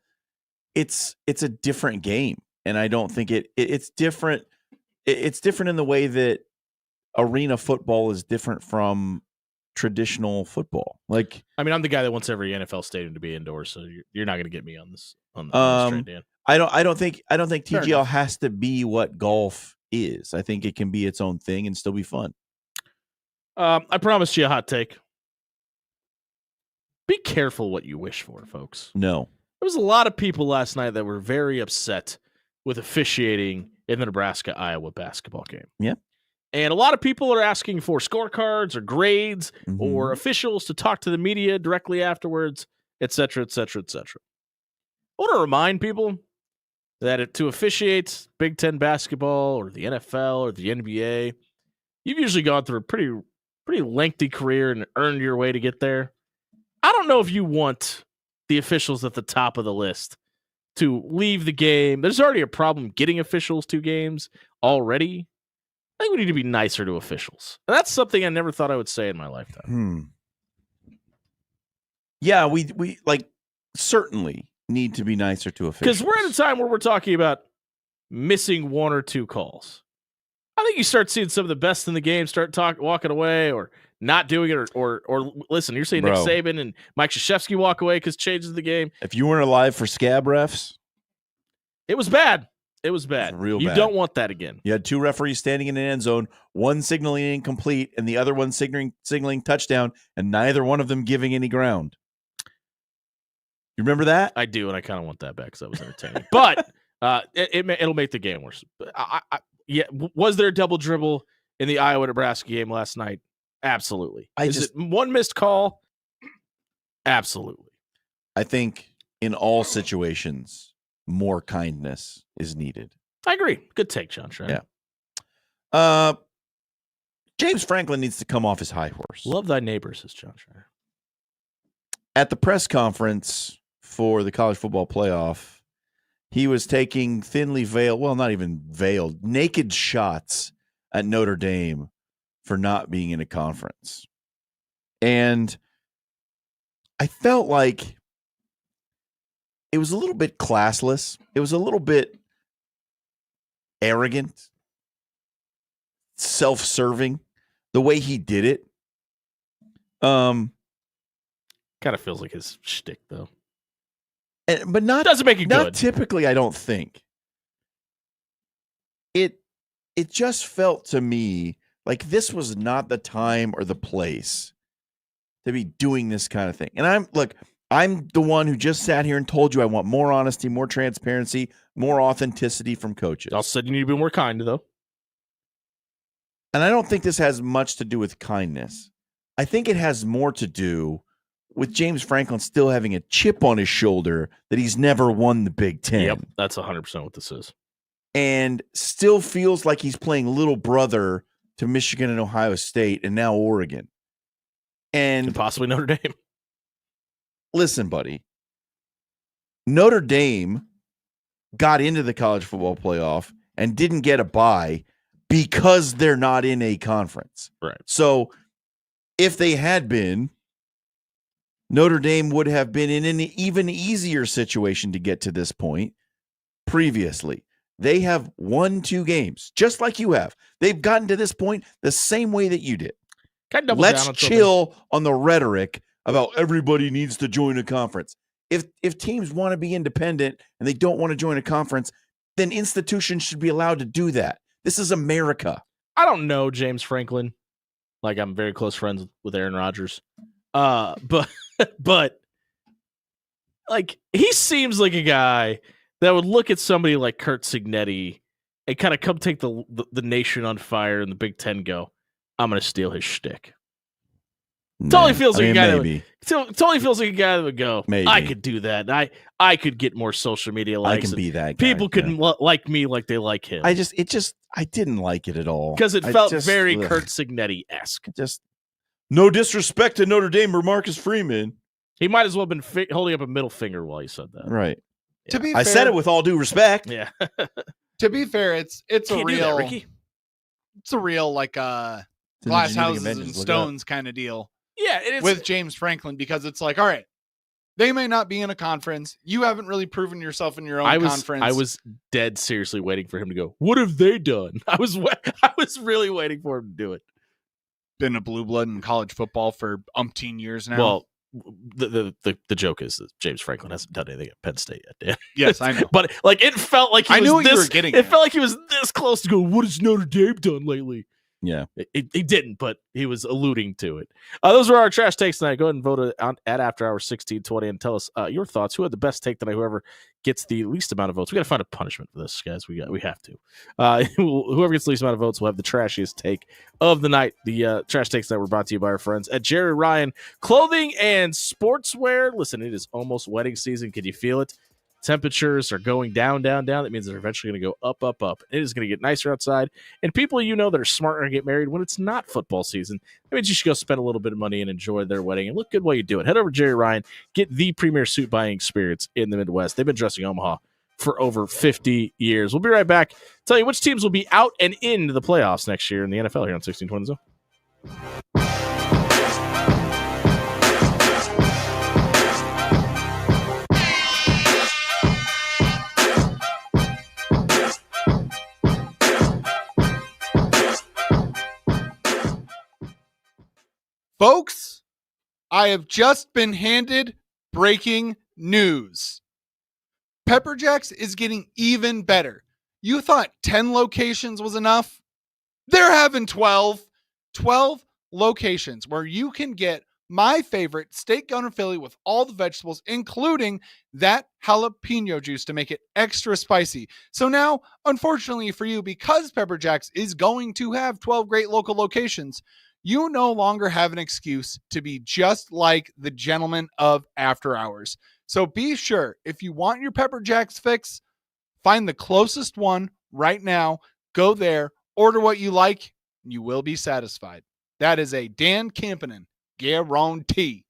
different game, and I don't think it's different. It's different in the way that arena football is different from traditional football. Like, I mean, I'm the guy that wants every NFL stadium to be indoors, so you're not going to get me on this on this train, Dan. I don't think TGL has to be what golf is. I think it can be its own thing and still be fun. I promised you a hot take. Be careful what you wish for, folks. No. There was a lot of people last night that were very upset with officiating in the Nebraska-Iowa basketball game. Yeah. And a lot of people are asking for scorecards or grades or officials to talk to the media directly afterwards, et cetera, et cetera, et cetera. I want to remind people that to officiate Big Ten basketball or the NFL or the NBA, you've usually gone through a pretty lengthy career and earned your way to get there. I don't know if you want the officials at the top of the list to leave the game. There's already a problem getting officials to games already. I think we need to be nicer to officials. And that's something I never thought I would say in my lifetime. Yeah, we like certainly need to be nicer to officials. Because we're at a time where we're talking about missing 1 or 2 calls. I think you start seeing some of the best in the game start walking away or not doing it, or listen, you're seeing Nick Saban and Mike Krzyzewski walk away because changes the game. If you weren't alive for scab refs, it was bad. It was bad. Real you bad. Don't want that again. You had 2 referees standing in an end zone, one signaling incomplete and the other one signaling touchdown, and neither one of them giving any ground. You remember that? I do, and I kind of want that back because that was entertaining. But it'll make the game worse. Yeah, was there a double dribble in the Iowa-Nebraska game last night? Absolutely. Is it one missed call? Absolutely. I think in all situations, more kindness is needed. I agree. Good take, John Schreier. Yeah. James Franklin needs to come off his high horse. Love thy neighbors, says John Schreier. At the press conference for the college football playoff, he was taking thinly veiled, well, not even veiled, naked shots at Notre Dame for not being in a conference. And I felt like it was a little bit classless. It was a little bit arrogant, self-serving, the way he did it. Kind of feels like his shtick, though. But not doesn't make it not good. Typically, I don't think. It just felt to me Like, this was not the time or the place to be doing this kind of thing. And I'm the one who just sat here and told you I want more honesty, more transparency, more authenticity from coaches. Also said you need to be more kind, though. And I don't think this has much to do with kindness. I think it has more to do with James Franklin still having a chip on his shoulder that he's never won the Big Ten. Yep, that's 100% what this is. And still feels like he's playing little brother to Michigan and Ohio State and now Oregon. And possibly Notre Dame. Listen, buddy. Notre Dame got into the college football playoff and didn't get a bye because they're not in a conference. Right. So if they had been, Notre Dame would have been in an even easier situation to get to this point previously. They have won 2 games, just like you have. They've gotten to this point the same way that you did. Let's chill on the rhetoric about everybody needs to join a conference. If teams want to be independent and they don't want to join a conference, then institutions should be allowed to do that. This is America. I don't know James Franklin. Like, I'm very close friends with Aaron Rodgers. But like, he seems like a guy that would look at somebody like Kurt Signetti and kind of come take the nation on fire in the Big Ten, go, I'm going to steal his shtick. Totally feels like a guy totally feels like a guy that would go, maybe. I could do that. I could get more social media likes. I can be that guy. People could like me like they like him. I didn't like it at all. Because it felt very Kurt Signetti-esque. Just no disrespect to Notre Dame or Marcus Freeman. He might as well have been holding up a middle finger while he said that. Right. Yeah. To be I fair, said it with all due respect. Yeah. To be fair, it's a real Ricky. It's a real like glass houses and stones kind of deal. Yeah, it is with James Franklin, because it's like, all right, they may not be in a conference. You haven't really proven yourself in your own conference. I was dead seriously waiting for him to go, what have they done? I was really waiting for him to do it. Been a blue blood in college football for umpteen years now. Well, the joke is that James Franklin hasn't done anything at Penn State yet, Dan. Yes, I know. But like, it felt like I knew what you were getting It at. felt like he was this close to go, what has Notre Dame done lately? Yeah. He didn't, but he was alluding to it. Those were our trash takes tonight. Go ahead and vote at After Hours 1620 and tell us your thoughts. Who had the best take tonight? Whoever gets the least amount of votes. We got to find a punishment for this, guys. We have to. Whoever gets the least amount of votes will have the trashiest take of the night. The trash takes that were brought to you by our friends at Jerry Ryan Clothing and Sportswear. Listen, it is almost wedding season. Can you feel it? Temperatures are going down. That means they're eventually going to go up. It is going to get nicer outside. And people that are smart are going to get married when it's not football season. That means you should go spend a little bit of money and enjoy their wedding and look good while you do it. Head over to Jerry Ryan. Get the premier suit buying experience in the Midwest. They've been dressing Omaha for over 50 years. We'll be right back. Tell you which teams will be out and into the playoffs next year in the NFL here on 1620 Zone. Folks, I have just been handed breaking news. Pepper Jacks is getting even better. You thought 10 locations was enough? They're having 12. 12 locations where you can get my favorite steak gunner Philly with all the vegetables, including that jalapeno juice to make it extra spicy. So now, unfortunately for you, because Pepper Jacks is going to have 12 great local locations, you no longer have an excuse to be just like the gentleman of After Hours. So be sure, if you want your Pepper Jacks fix, find the closest one right now, go there, order what you like, and you will be satisfied. That is a Dan Campanen guarantee.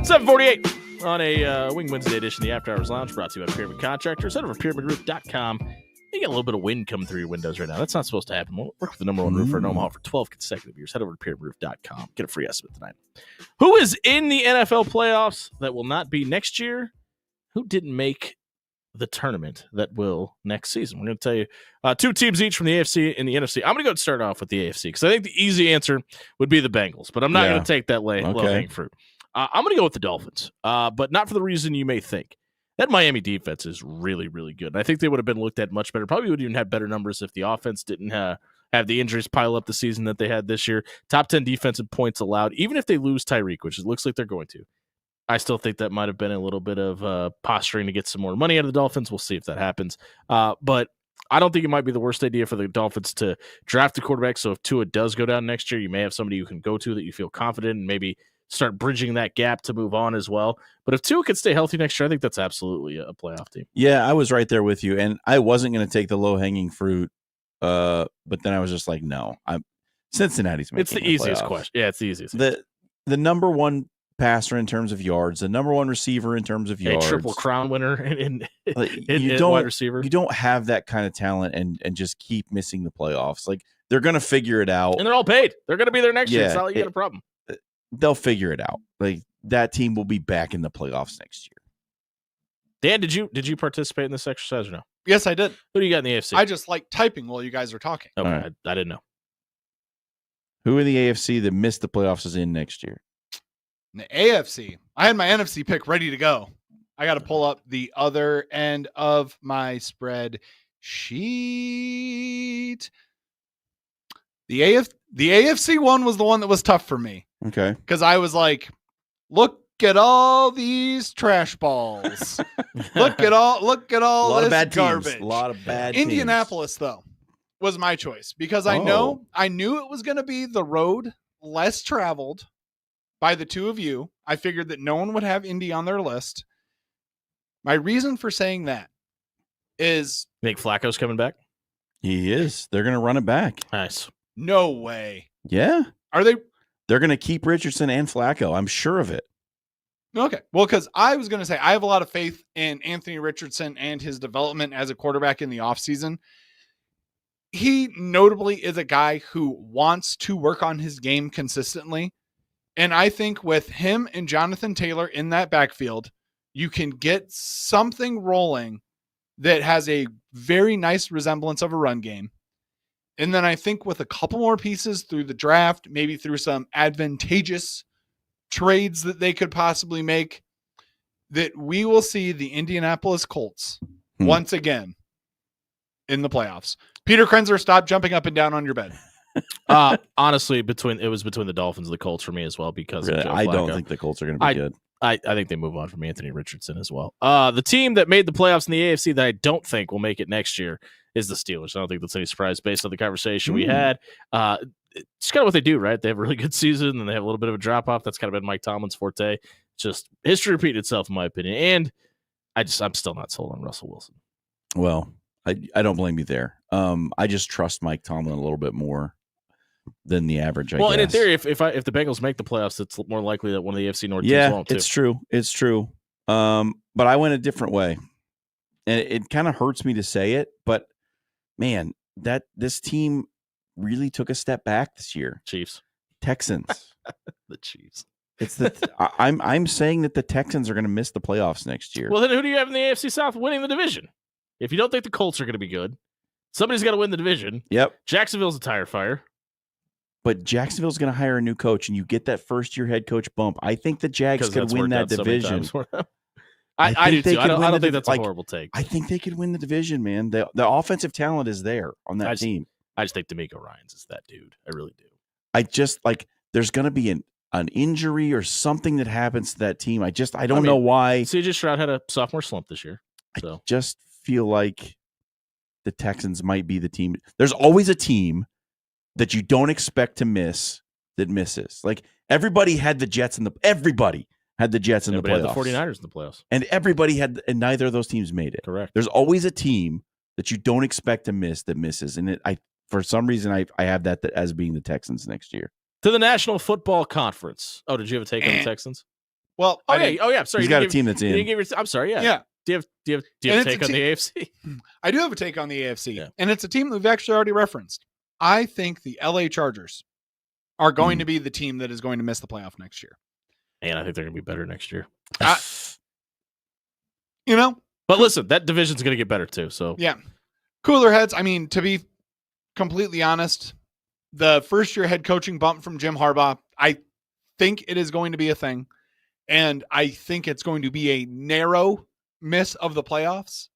7:48 on a Wing Wednesday edition of the After Hours Lounge, brought to you by Pyramid Contractors. Head over to pyramidroof.com. You got a little bit of wind coming through your windows right now. That's not supposed to happen. We'll work with the number one roofer in Omaha for 12 consecutive years. Head over to pyramidroof.com. Get a free estimate tonight. Who is in the NFL playoffs that will not be next year? Who didn't make the tournament that will next season? We're going to tell you two teams each from the AFC and the NFC. I'm going to go and start off with the AFC because I think the easy answer would be the Bengals, but I'm not going to take that low-hanging fruit. I'm going to go with the Dolphins, but not for the reason you may think. That Miami defense is really, really good. And I think they would have been looked at much better. Probably would even have better numbers if the offense didn't have the injuries pile up the season that they had this year. Top 10 defensive points allowed, even if they lose Tyreek, which it looks like they're going to. I still think that might have been a little bit of posturing to get some more money out of the Dolphins. We'll see if that happens. But I don't think it might be the worst idea for the Dolphins to draft a quarterback. So if Tua does go down next year, you may have somebody you can go to that you feel confident and maybe start bridging that gap to move on as well. But if Tua can stay healthy next year, I think that's absolutely a playoff team. Yeah, I was right there with you. And I wasn't going to take the low-hanging fruit. But then I was just like, no. Cincinnati's making It's the easiest playoffs. question. Yeah, it's the easiest. The number one passer in terms of yards, the number one receiver in terms of yards. A triple crown winner in don't, wide receiver. You don't have that kind of talent and just keep missing the playoffs. Like, they're going to figure it out. And they're all paid. They're going to be there next year. It's not like you got a problem. They'll figure it out. Like, that team will be back in the playoffs next year. Dan, did you participate in this exercise or no? Yes, I did. Who do you got in the AFC? I just like typing while you guys are talking. Okay, Right. I didn't know. Who in the AFC that missed the playoffs is in next year? In the AFC, I had my NFC pick ready to go. I got to pull up the other end of my spread sheet. The AFC one was the one that was tough for me. Okay. Because I was like, look at all these trash balls. look at all A lot this of bad garbage. teams. A lot of bad Indianapolis, though, was my choice because I knew it was going to be the road less traveled by the two of you. I figured that no one would have Indy on their list. My reason for saying that is... You think Flacco's coming back? He is. They're going to run it back. Nice. No way. Yeah. Are they? They're going to keep Richardson and Flacco. I'm sure of it. Okay. Well, because I was going to say, I have a lot of faith in Anthony Richardson and his development as a quarterback in the offseason. He notably is a guy who wants to work on his game consistently. And I think with him and Jonathan Taylor in that backfield, you can get something rolling that has a very nice resemblance of a run game. And then I think with a couple more pieces through the draft, maybe through some advantageous trades that they could possibly make, that we will see the Indianapolis Colts once again in the playoffs. Peter Krenzer, stop jumping up and down on your bed. Honestly, it was between the Dolphins and the Colts for me as well because Really? of Joe I don't Flacco. think the Colts are going to be good. I think they move on from Anthony Richardson as well. The team that made the playoffs in the AFC that I don't think will make it next year is the Steelers. I don't think that's any surprise based on the conversation we had. It's kind of what they do, right? They have a really good season and they have a little bit of a drop off. That's kind of been Mike Tomlin's forte. Just history repeated itself, in my opinion. And I'm still not sold on Russell Wilson. Well, I don't blame you there. I just trust Mike Tomlin a little bit more than the average. I guess. And in theory, if the Bengals make the playoffs, it's more likely that one of the AFC North teams won't too. It's true. It's true. But I went a different way, and it kind of hurts me to say it, but man, this team really took a step back this year. Chiefs, Texans, the Chiefs. It's I'm saying that the Texans are going to miss the playoffs next year. Well, then who do you have in the AFC South winning the division? If you don't think the Colts are going to be good, somebody's got to win the division. Yep. Jacksonville's a tire fire. But Jacksonville's going to hire a new coach, and you get that first-year head coach bump. I think the Jags could win that division. I do too. I don't think that's a horrible take. I think they could win the division, man. The offensive talent is there on that team. I just think D'Amico Ryans is that dude. I really do. I just there's going to be an injury or something that happens to that team. I don't know why. CJ Stroud had a sophomore slump this year. So I just feel like the Texans might be the team. There's always a team that you don't expect to miss that misses. Like everybody had the Jets in the playoffs. Had the 49ers in the playoffs. And neither of those teams made it. Correct. There's always a team that you don't expect to miss that misses. And for some reason I have that as being the Texans next year. To the National Football Conference. Oh, did you have a take on the Texans? Well, Oh yeah. I'm sorry. He's You got didn't a team that's You in. didn't give your. I'm sorry. Yeah. Yeah. Do you have And a it's take on the AFC? I do have a take on the AFC, Yeah. and it's a team that we've actually already referenced. I think the LA Chargers are going to be the team that is going to miss the playoff next year. And I think they're going to be better next year. You know, But listen, that division's going to get better too. So yeah, cooler heads. I mean, to be completely honest, the first year head coaching bump from Jim Harbaugh, I think it is going to be a thing, and I think it's going to be a narrow miss of the playoffs.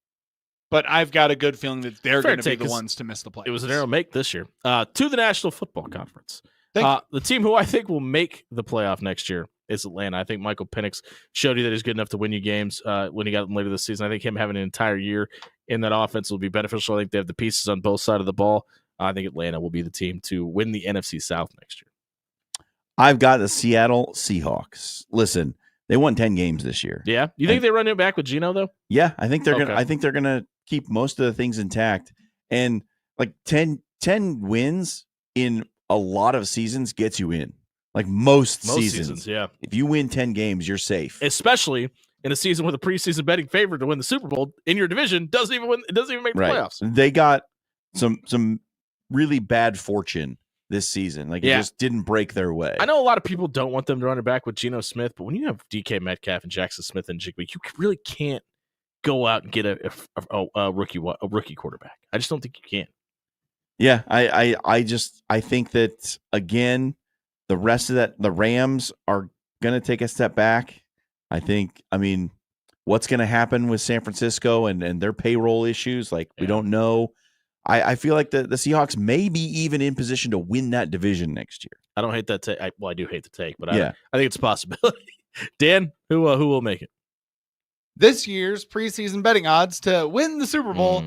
But I've got a good feeling that they're Fair going to be take, the 'cause ones to miss the playoffs. it was a narrow make this year. To the National Football Conference. Thank The team who I think will make the playoff next year is Atlanta. I think Michael Penix showed you that he's good enough to win you games when he got them later this season. I think him having an entire year in that offense will be beneficial. I think they have the pieces on both sides of the ball. I think Atlanta will be the team to win the NFC South next year. I've got the Seattle Seahawks. Listen, they won 10 games this year. Yeah, you think they run it back with Geno though? Yeah, I think they're Okay. gonna. I think they're gonna keep most of the things intact. And like 10 wins in a lot of seasons gets you in. Like most seasons, yeah. If you win 10 games, you're safe. Especially in a season with a preseason betting favorite to win the Super Bowl in your division doesn't even win. It doesn't even make the playoffs. They got some really bad fortune this season. Like it just didn't break their way. I know a lot of people don't want them to run it back with Geno Smith, but when you have DK Metcalf and Jackson Smith and Jigby, you really can't go out and get a rookie quarterback. I just don't think you can. Yeah, I think that again, the rest of the Rams are going to take a step back. I mean, what's going to happen with San Francisco and their payroll issues? Like we don't know. I feel like the Seahawks may be even in position to win that division next year. I don't hate that take. I do hate the take, but Yeah. I think it's a possibility. Dan, who will make it? This year's preseason betting odds to win the Super Bowl,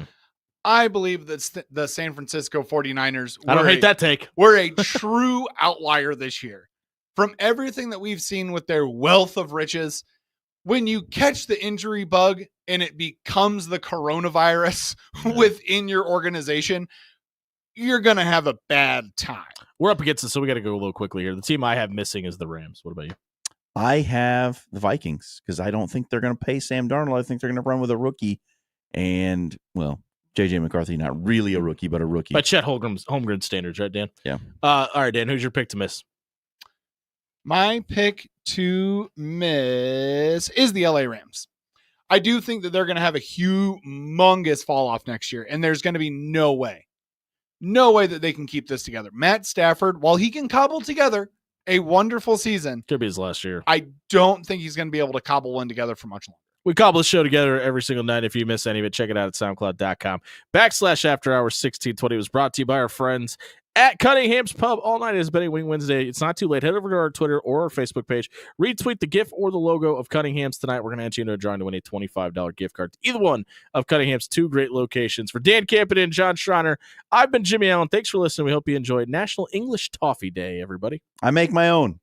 I believe that the San Francisco 49ers I don't hate that take. We're a true outlier this year. From everything that we've seen with their wealth of riches, when you catch the injury bug and it becomes the coronavirus within your organization, you're going to have a bad time. We're up against it, so we got to go a little quickly here. The team I have missing is the Rams. What about you? I have the Vikings because I don't think they're going to pay Sam Darnold. I think they're going to run with a rookie. And, well, J.J. McCarthy, not really a rookie, but a rookie. By Chet Holmgren standards, right, Dan? Yeah. All right, Dan, who's your pick to miss? My pick to miss is the LA Rams. I do think that they're going to have a humongous fall off next year, and there's going to be no way that they can keep this together. Matt Stafford, while he can cobble together a wonderful season, could be his last year. I don't think he's going to be able to cobble one together for much longer. We cobble the show together every single night. If you miss any of it, check it out at soundcloud.com/afterhours1620. It was brought to you by our friends at Cunningham's Pub. All night is Betting Wing Wednesday. It's not too late. Head over to our Twitter or our Facebook page. Retweet the GIF or the logo of Cunningham's tonight. We're going to enter you into a drawing to win a $25 gift card to either one of Cunningham's two great locations. For Dan Campen and John Schreiner, I've been Jimmy Allen. Thanks for listening. We hope you enjoyed National English Toffee Day, everybody. I make my own.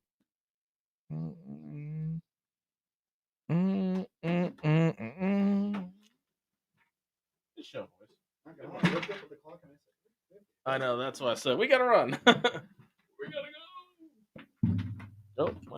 I know, that's why I said we gotta run. We gotta go. Oh,